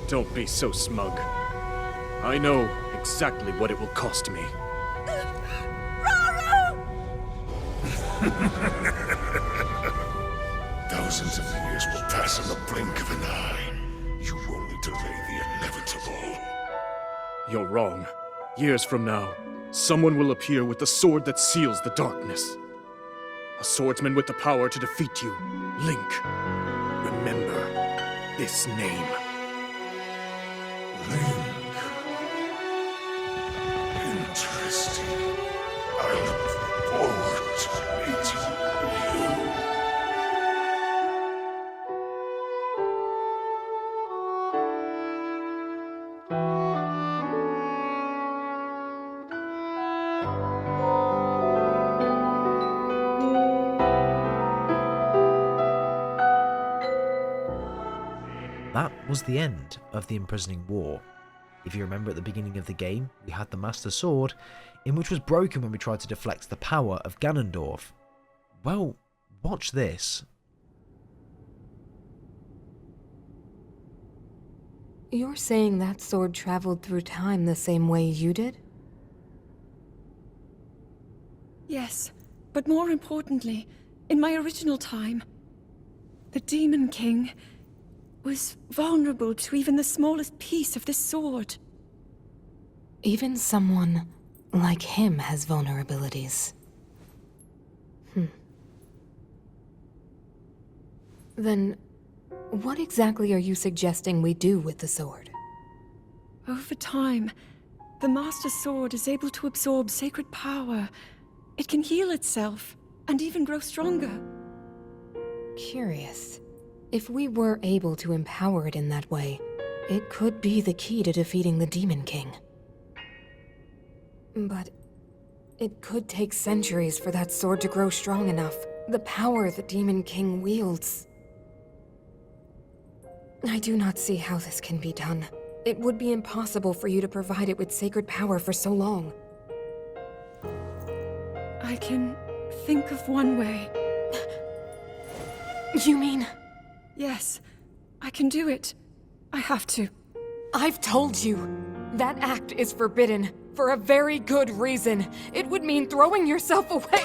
Don't be so smug. I know exactly what it will cost me. Thousands of years will pass in the blink of an eye. You only delay the inevitable. You're wrong. Years from now, someone will appear with the sword that seals the darkness. A swordsman with the power to defeat you, Link. Remember this name. Link. Interesting. I look forward to meeting you. That was the end of the Imprisoning War. If you remember at the beginning of the game, we had the Master Sword, in which was broken when we tried to deflect the power of Ganondorf. Well, watch this. You're saying that sword traveled through time the same way you did? Yes, but more importantly, in my original time, the Demon King was vulnerable to even the smallest piece of this sword. Even someone like him has vulnerabilities. Then, what exactly are you suggesting we do with the sword? Over time, the Master Sword is able to absorb sacred power. It can heal itself, and even grow stronger. Curious. If we were able to empower it in that way, it could be the key to defeating the Demon King. But it could take centuries for that sword to grow strong enough. The power the Demon King wields. I do not see how this can be done. It would be impossible for you to provide it with sacred power for so long. I can think of one way. You mean? Yes, I can do it. I have to. I've told you. That act is forbidden, for a very good reason. It would mean throwing yourself away.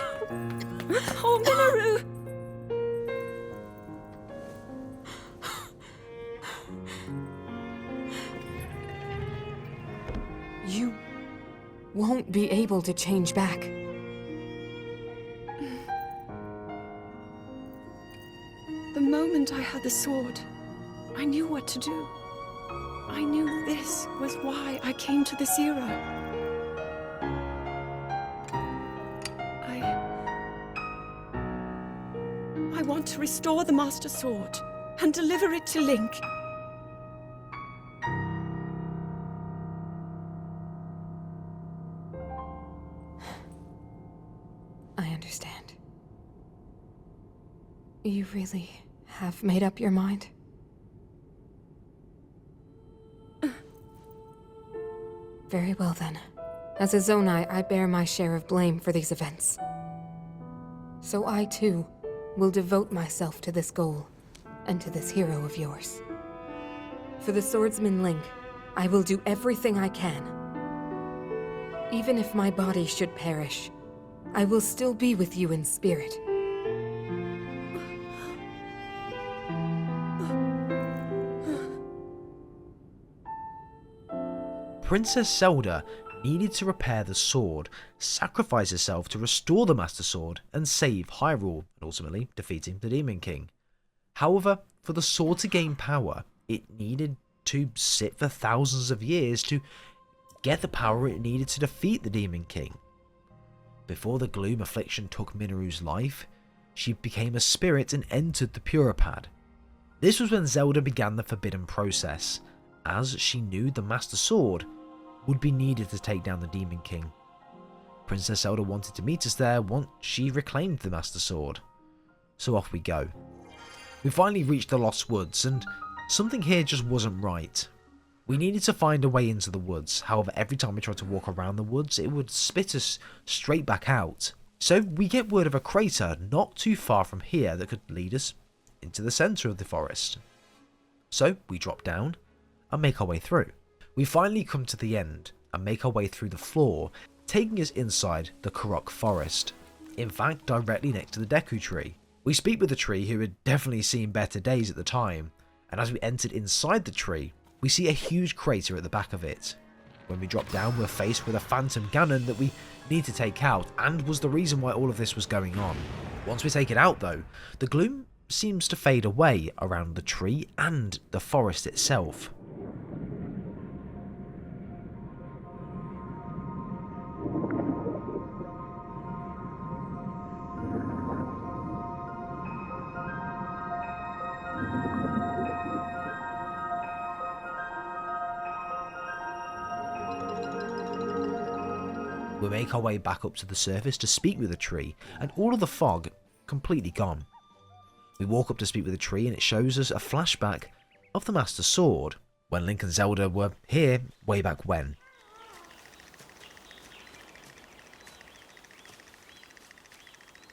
Oh, Minoru! You won't be able to change back. The moment I had the sword, I knew what to do. I knew this was why I came to this era. I want to restore the Master Sword and deliver it to Link. I understand. You really have made up your mind? Very well then. As a Zonai, I bear my share of blame for these events. So I too will devote myself to this goal, and to this hero of yours. For the swordsman Link, I will do everything I can. Even if my body should perish, I will still be with you in spirit. Princess Zelda needed to repair the sword, sacrifice herself to restore the Master Sword, and save Hyrule, and ultimately defeating the Demon King. However, for the sword to gain power, it needed to sit for thousands of years to get the power it needed to defeat the Demon King. Before the Gloom Affliction took Minoru's life, she became a spirit and entered the Puripad. This was when Zelda began the forbidden process, as she knew the Master Sword would be needed to take down the Demon King. Princess Zelda wanted to meet us there once she reclaimed the Master Sword. So off we go. We finally reached the Lost Woods, and something here just wasn't right. We needed to find a way into the woods, however every time we tried to walk around the woods it would spit us straight back out. So we get word of a crater not too far from here that could lead us into the centre of the forest. So we drop down and make our way through. We finally come to the end and make our way through the floor, taking us inside the Korok forest. In fact, directly next to the Deku tree. We speak with the tree, who had definitely seen better days at the time, and as we entered inside the tree, we see a huge crater at the back of it. When we drop down, we're faced with a phantom Ganon that we need to take out, and was the reason why all of this was going on. Once we take it out though, the gloom seems to fade away around the tree and the forest itself. We make our way back up to the surface to speak with the tree, and all of the fog completely gone. We walk up to speak with the tree, and it shows us a flashback of the Master Sword, when Link and Zelda were here way back when.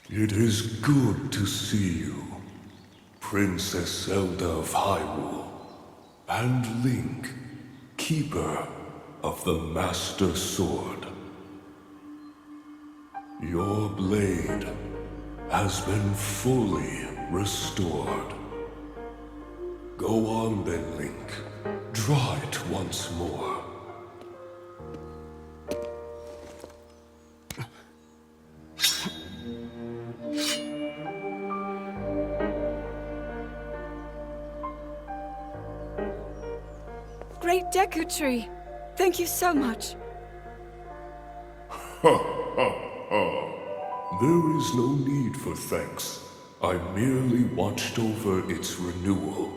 It is good to see you, Princess Zelda of Hyrule, and Link, Keeper of the Master Sword. Your blade has been fully restored. Go on then, Link. Draw it once more. Great Deku Tree! Thank you so much. Ha ha ha. There is no need for thanks. I merely watched over its renewal.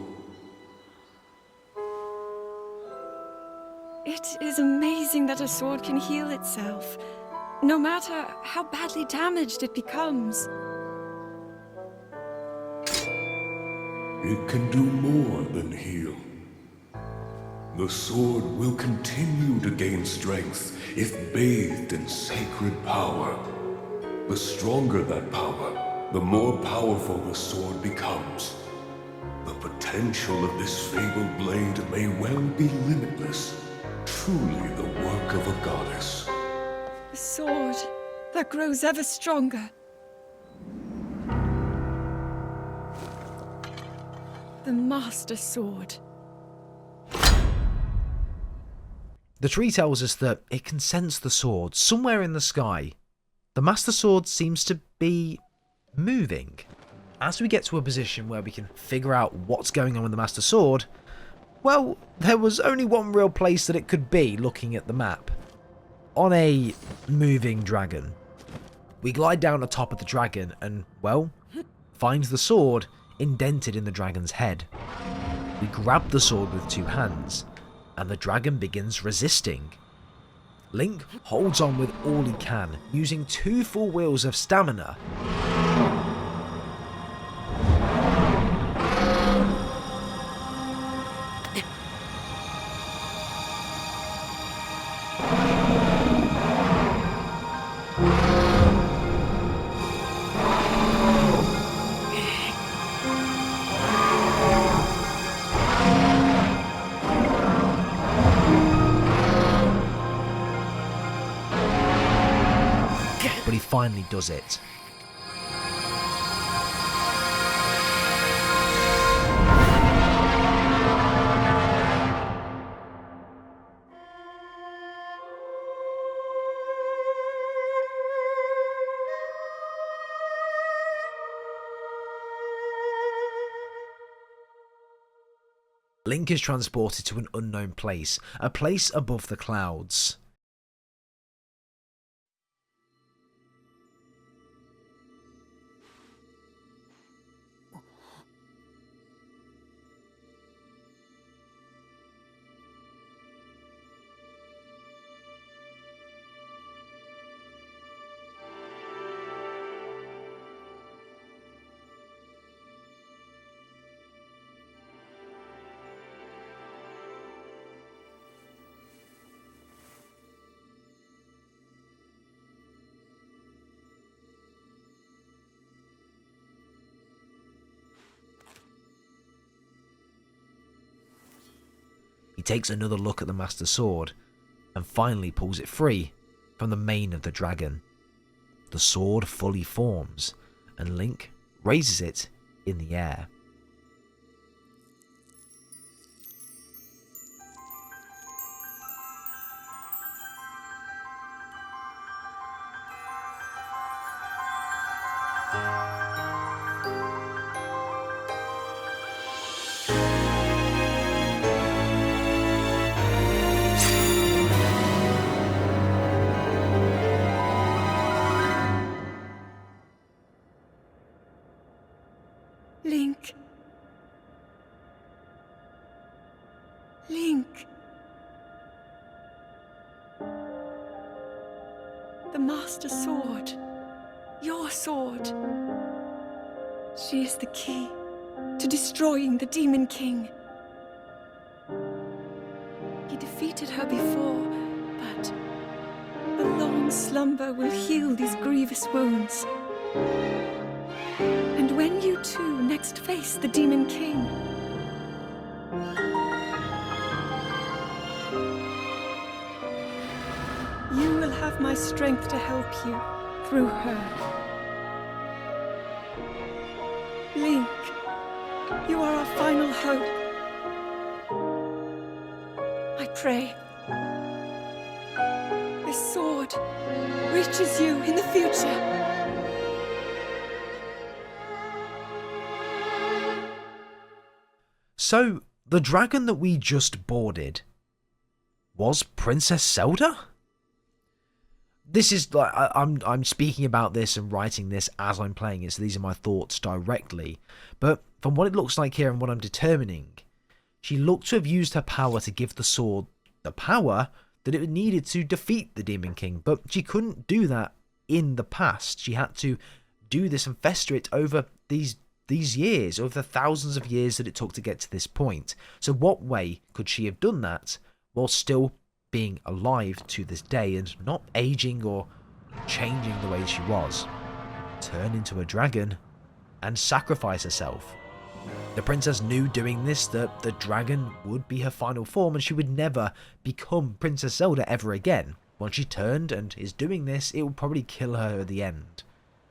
It is amazing that a sword can heal itself, no matter how badly damaged it becomes. It can do more than heal. The sword will continue to gain strength if bathed in sacred power. The stronger that power, the more powerful the sword becomes. The potential of this fabled blade may well be limitless. Truly the work of a goddess. A sword that grows ever stronger. The Master Sword. The tree tells us that it can sense the sword somewhere in the sky. The Master Sword seems to be moving. As we get to a position where we can figure out what's going on with the Master Sword, well, there was only one real place that it could be looking at the map. On a moving dragon. We glide down the top of the dragon and, well, find the sword indented in the dragon's head. We grab the sword with two hands, and the dragon begins resisting. Link holds on with all he can, using 2 full wheels of stamina. But he finally does it. Link is transported to an unknown place, a place above the clouds. He takes another look at the Master Sword, and finally pulls it free from the mane of the dragon. The sword fully forms, and Link raises it in the air. Link. Link. the Master Sword. Your sword. She is the key to destroying the Demon King. He defeated her before, but a long slumber will heal these grievous wounds. And when you two next face the Demon King, you will have my strength to help you through her. Link, you are our final hope. I pray this sword reaches you in the future. So, the dragon that we just boarded was Princess Zelda? This is like I'm speaking about this and writing this as I'm playing it, so these are my thoughts directly. But from what it looks like here and what I'm determining, she looked to have used her power to give the sword the power that it needed to defeat the Demon King, but she couldn't do that in the past. She had to do this and fester it over these years, over the thousands of years that it took to get to this point. So what way could she have done that while still being alive to this day and not aging or changing the way she was? Turn into a dragon and sacrifice herself. The princess knew doing this that the dragon would be her final form and she would never become Princess Zelda ever again. Once she turned and is doing this, it will probably kill her at the end.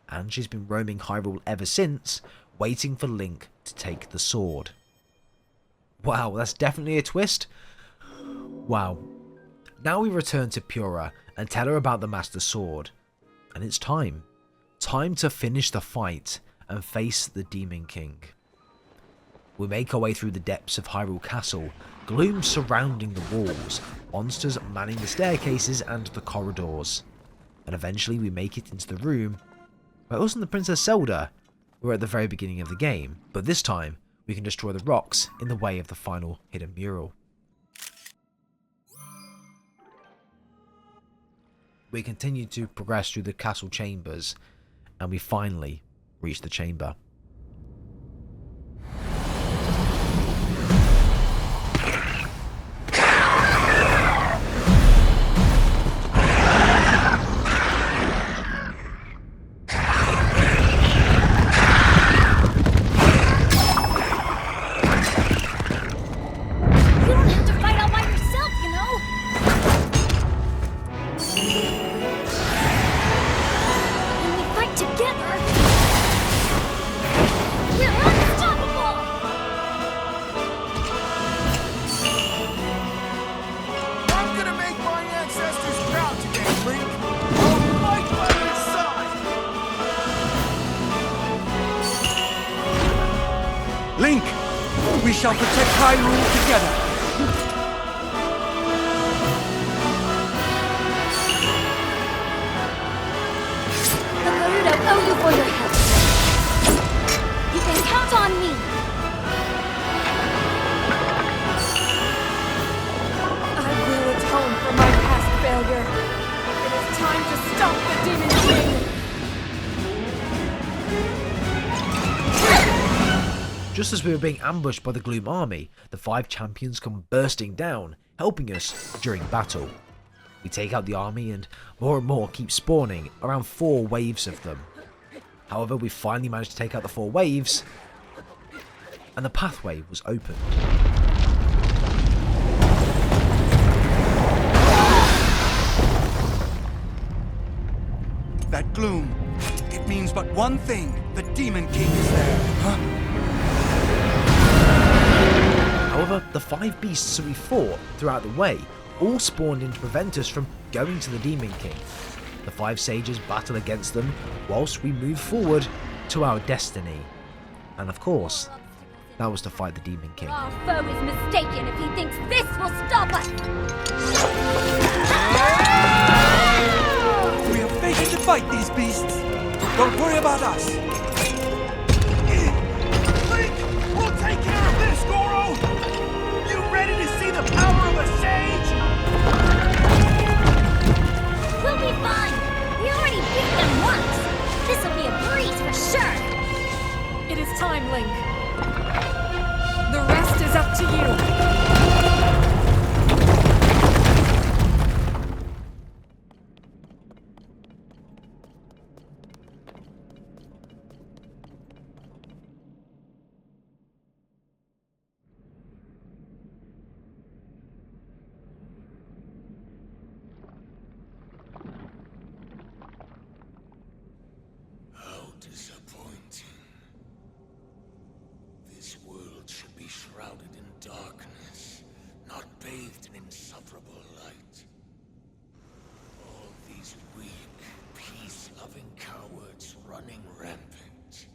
And she's been roaming Hyrule ever since, waiting for Link to take the sword. Wow, that's definitely a twist. Wow. Now we return to Pura and tell her about the Master Sword. And it's time. Time to finish the fight and face the Demon King. We make our way through the depths of Hyrule Castle, gloom surrounding the walls, monsters manning the staircases and the corridors. And eventually we make it into the room where us and the Princess Zelda were at the very beginning of the game, but this time we can destroy the rocks in the way of the final hidden mural. We continue to progress through the castle chambers, and we finally reach the chamber. Link! We shall protect Hyrule together! The Gerudo owe you for your help. You can count on me! I will atone for my past failure. It is time to stop the Demon King! Just as we were being ambushed by the Gloom army, the 5 champions come bursting down, helping us during battle. We take out the army and more keep spawning, around 4 waves of them. However, we finally managed to take out the 4 waves, and the pathway was opened. That gloom, it means but one thing. The Demon King is there, huh? However, the 5 beasts that we fought throughout the way all spawned in to prevent us from going to the Demon King. The 5 sages battle against them whilst we move forward to our destiny. And of course, that was to fight the Demon King. Our foe is mistaken if he thinks this will stop us! We are fated to fight these beasts. Don't worry about us. Link, we'll take care of this, Goro! You ready to see the power of a sage? We'll be fine! This'll be a breeze for sure! It is time, Link. The rest is up to you. Disappointing. This world should be shrouded in darkness, not bathed in insufferable light. All these weak, peace-loving cowards running rampant.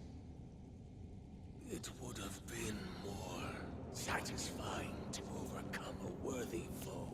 It would have been more satisfying to overcome a worthy foe.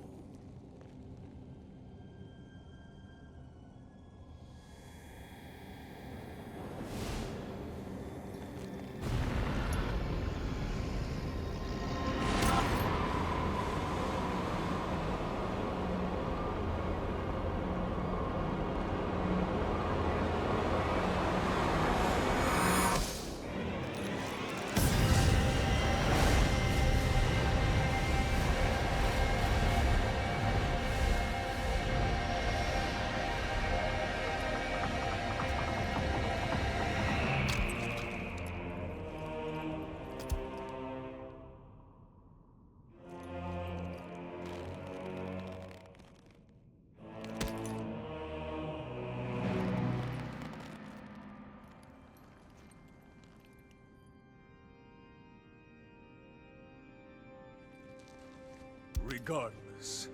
Regardless,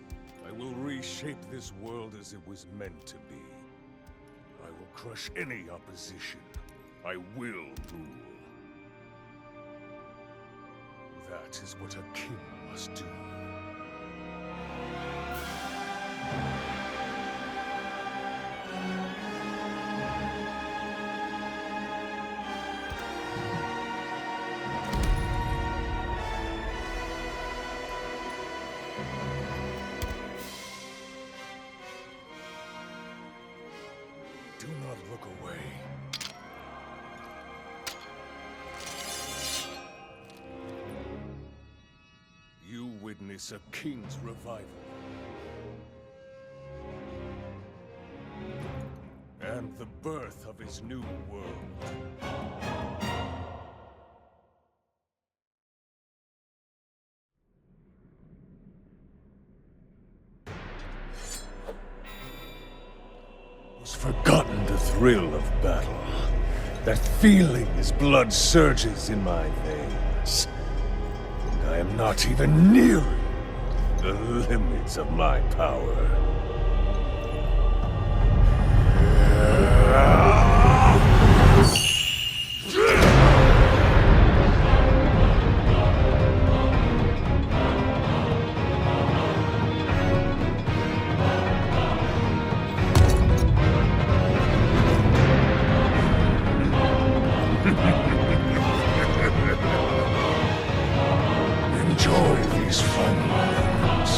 I will reshape this world as it was meant to be. I will crush any opposition. I will rule. That is what a king must do. Do not look away. You witness a king's revival. And the birth of his new world. Forgotten the thrill of battle. That feeling as blood surges in my veins. And I am not even nearing the limits of my power. Enjoy these fun moments.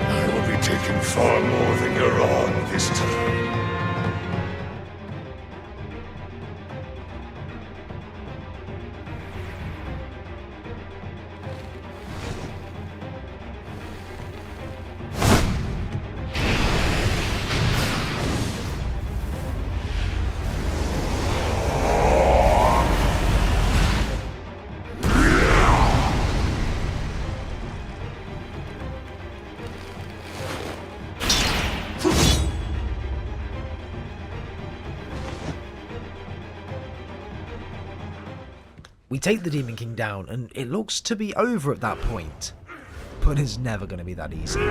I will be taking far more than you're on this time. We take the Demon King down, and it looks to be over at that point. But it's never going to be that easy. I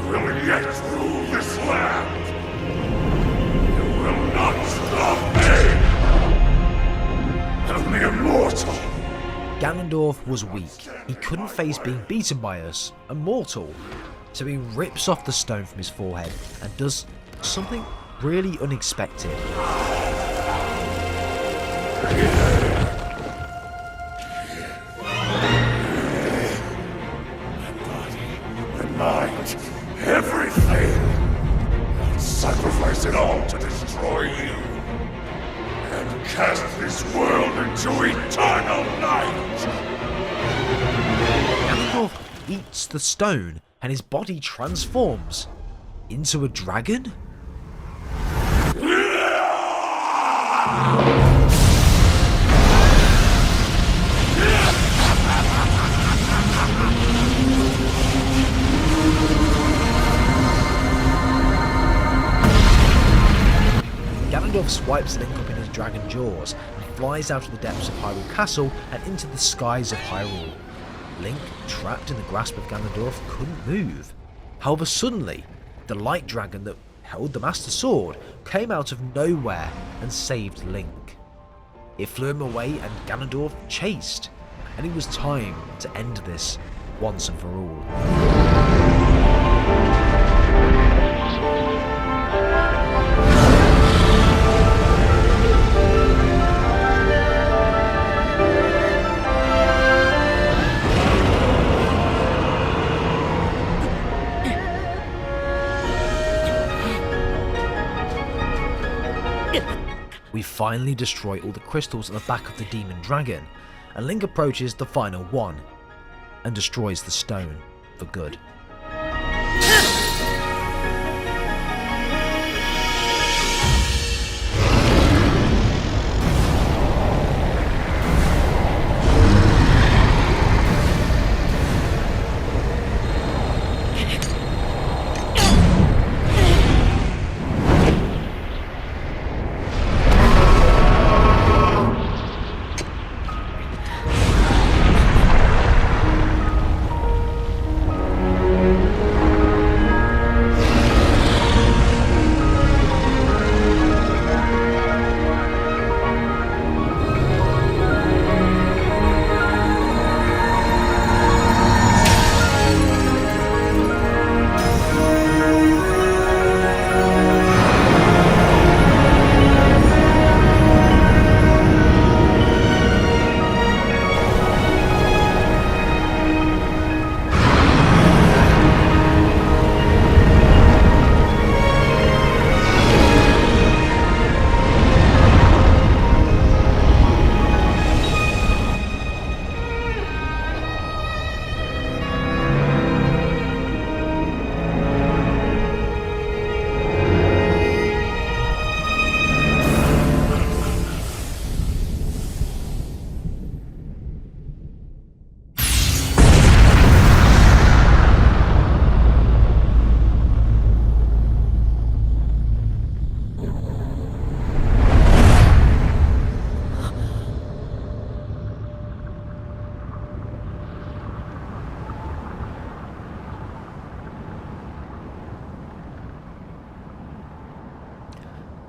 will yet rule this land. You will not stop me. I'm the immortal. Ganondorf was weak. He couldn't face being beaten by us, a mortal. So he rips off the stone from his forehead and does something really unexpected. hits the stone and his body transforms into a dragon? Ganondorf swipes Link up in his dragon jaws and flies out of the depths of Hyrule Castle and into the skies of Hyrule. Link, trapped in the grasp of Ganondorf, couldn't move. However, suddenly, the light dragon that held the Master Sword came out of nowhere and saved Link. It flew him away and Ganondorf chased, and it was time to end this once and for all. We finally destroy all the crystals at the back of the demon dragon, and Link approaches the final one and destroys the stone for good.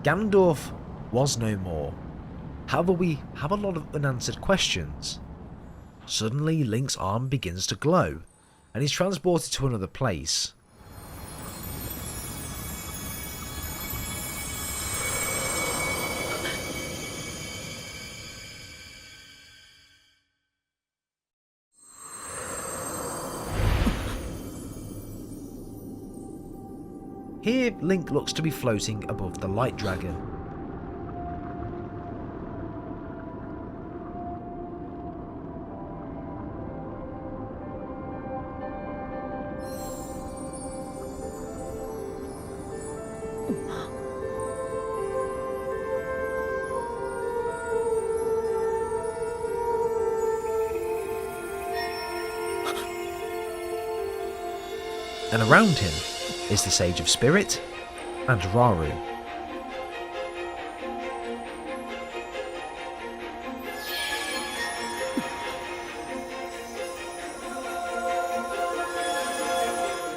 Ganondorf was no more. However, we have a lot of unanswered questions. Suddenly, Link's arm begins to glow, and he's transported to another place. Here, Link looks to be floating above the light dragon. And around him is the Sage of Spirit and Rauru.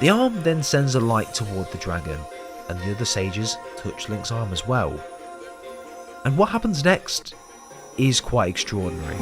The arm then sends a light toward the dragon, and the other sages touch Link's arm as well. And what happens next is quite extraordinary.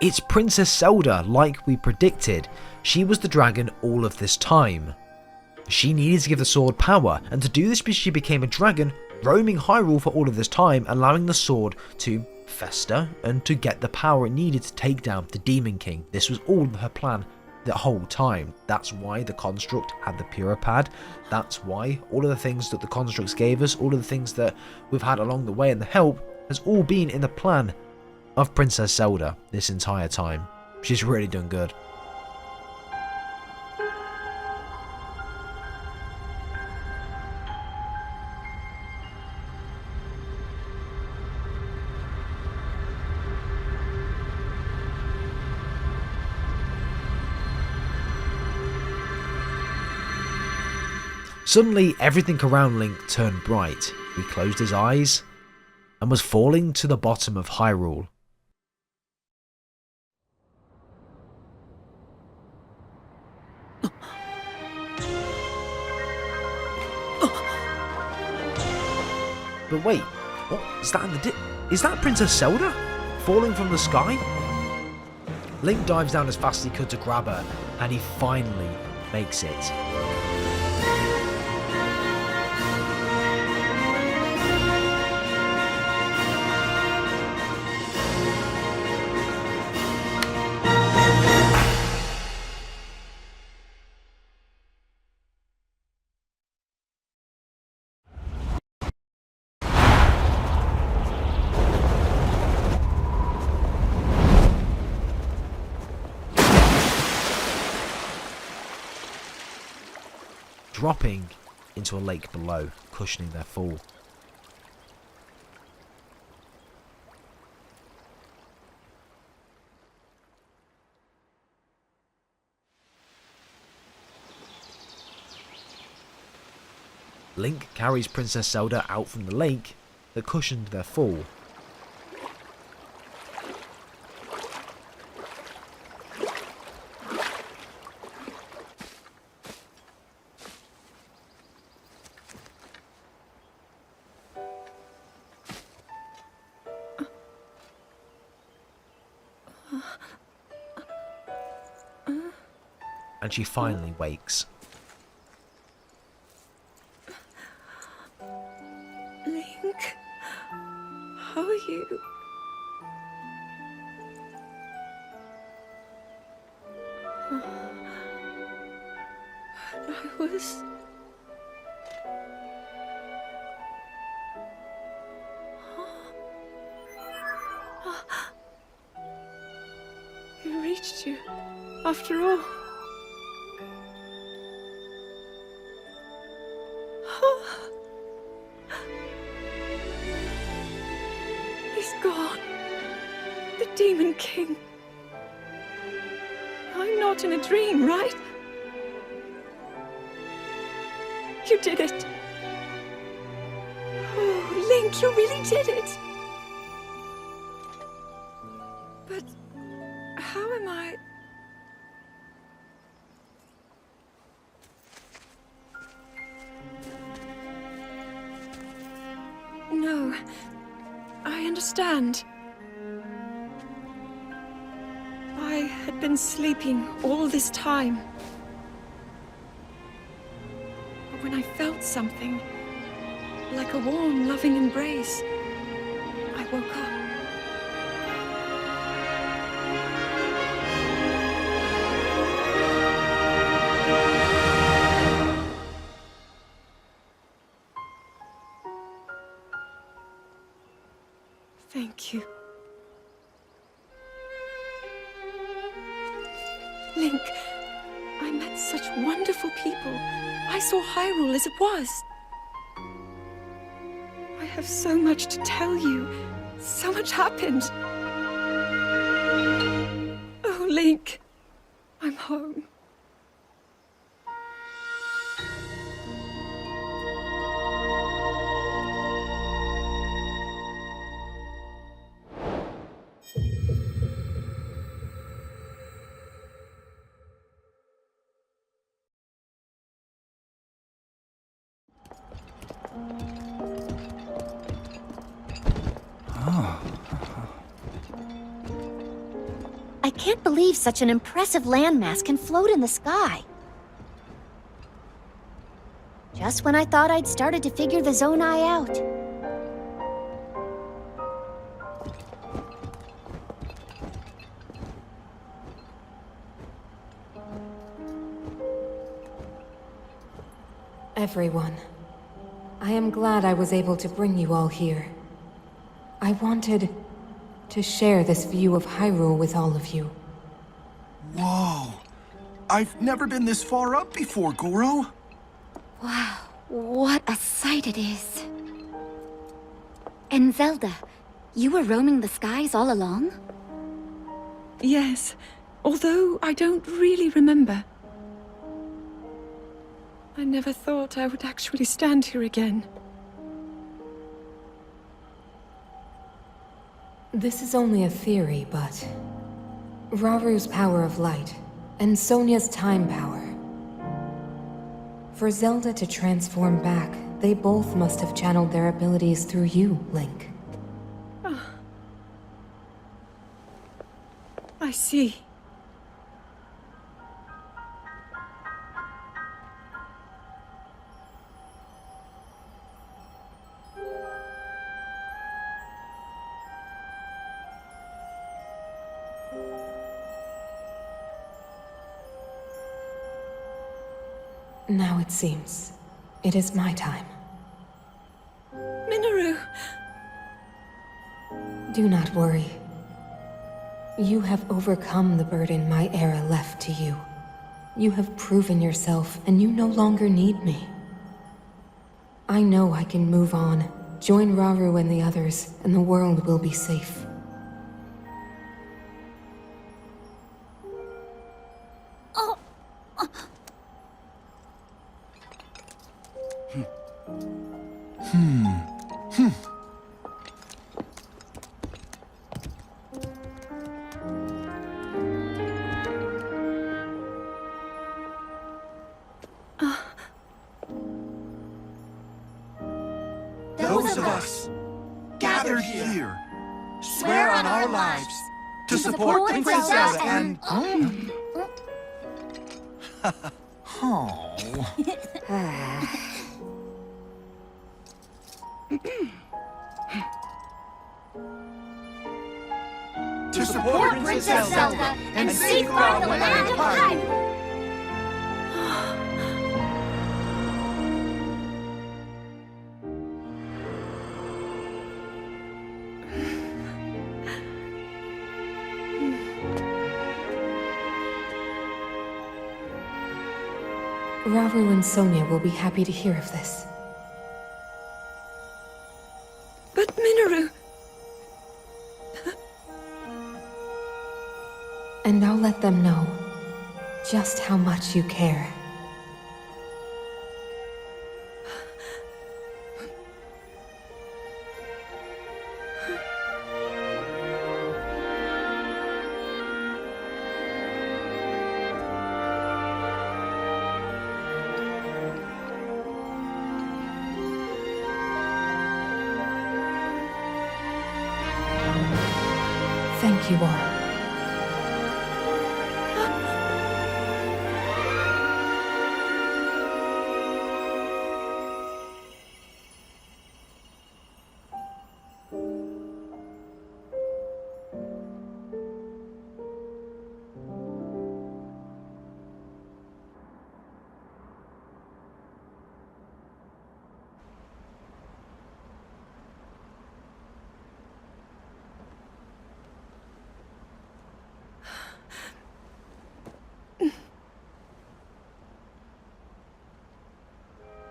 It's Princess Zelda, like we predicted. She was the dragon all of this time. She needed to give the sword power, and to do this she became a dragon, roaming Hyrule for all of this time, allowing the sword to fester and to get the power it needed to take down the Demon King. This was all her plan the whole time. That's why the construct had the Puripad. That's why all of the things that the constructs gave us, all of the things that we've had along the way and the help, has all been in the plan of Princess Zelda this entire time. She's really done good. Suddenly, everything around Link turned bright. He closed his eyes and was falling to the bottom of Hyrule. But wait, what is that in the is that Princess Zelda falling from the sky? Link dives down as fast as he could to grab her, and he finally makes it. Dropping into a lake below, cushioning their fall. Link carries Princess Zelda out from the lake that cushioned their fall. And she finally wakes. Link, how are you? I was... He reached you, after all. He's gone. The Demon King. I'm not in a dream, right? You did it. Oh, Link, you really did it. But how am I... No, I understand. I had been sleeping all this time. But when I felt something, like a warm, loving embrace, I woke up. Thank you. Link, I met such wonderful people. I saw Hyrule as it was. I have so much to tell you. So much happened. Oh, Link, I'm home. I can't believe such an impressive landmass can float in the sky. Just when I thought I'd started to figure the Zonai out. Everyone, I am glad I was able to bring you all here. I wanted to share this view of Hyrule with all of you. Whoa! I've never been this far up before, Goro. Wow, what a sight it is. And Zelda, you were roaming the skies all along? Yes, although I don't really remember. I never thought I would actually stand here again. This is only a theory, but Raru's power of light and Sonia's time power. For Zelda to transform back, they both must have channeled their abilities through you, Link. Oh. I see. Now it seems it is my time. Minoru! Do not worry. You have overcome the burden my era left to you. You have proven yourself, and you no longer need me. I know I can move on, join Raru and the others, and the world will be safe. Those of us gathered here swear on our lives to support Princess Zelda and... to support Princess Zelda and safeguard the land of Hyrule. Raru and Sonia will be happy to hear of this. But Minoru... And I'll let them know just how much you care. Thank you all.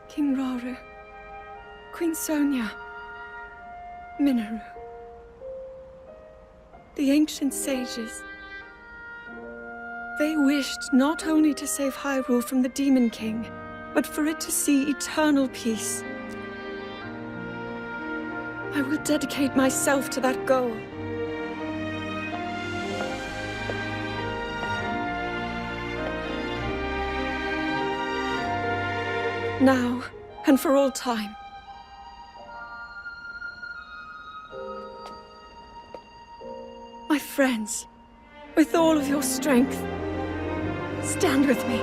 King Raru, Queen Sonia, Minoru. The ancient sages. They wished not only to save Hyrule from the Demon King, but for it to see eternal peace. I will dedicate myself to that goal. Now, and for all time. My friends, with all of your strength, stand with me.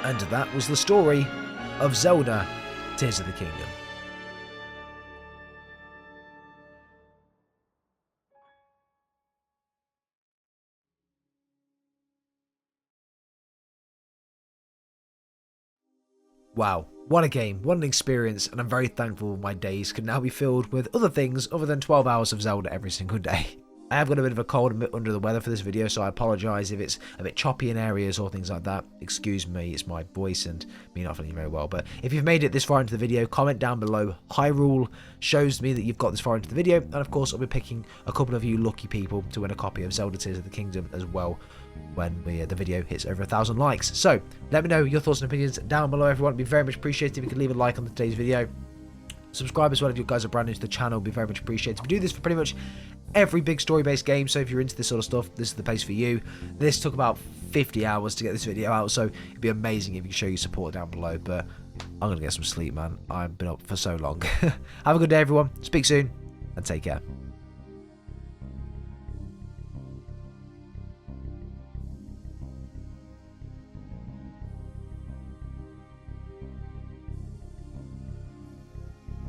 And that was the story of Zelda Tears of the Kingdom. Wow, what a game, what an experience, and I'm very thankful my days can now be filled with other things other than 12 hours of Zelda every single day. I have got a bit of a cold and a bit under the weather for this video, so I apologise if it's a bit choppy in areas or things like that. Excuse me, it's my voice and me not feeling very well. But if you've made it this far into the video, comment down below. Hyrule shows me that you've got this far into the video, and of course I'll be picking a couple of you lucky people to win a copy of Zelda Tears of the Kingdom as well when the video hits over 1,000 likes. So let me know your thoughts and opinions down below, everyone. It'd be very much appreciated if you could leave a like on today's video. Subscribe as well if you guys are brand new to the channel. It'd be very much appreciated. We do this for pretty much every big story-based game, so if you're into this sort of stuff, this is the place for you. This took about 50 hours to get this video out, so it'd be amazing if you could show your support down below. But I'm gonna get some sleep, man. I've been up for so long. Have a good day, everyone. Speak soon, and take care.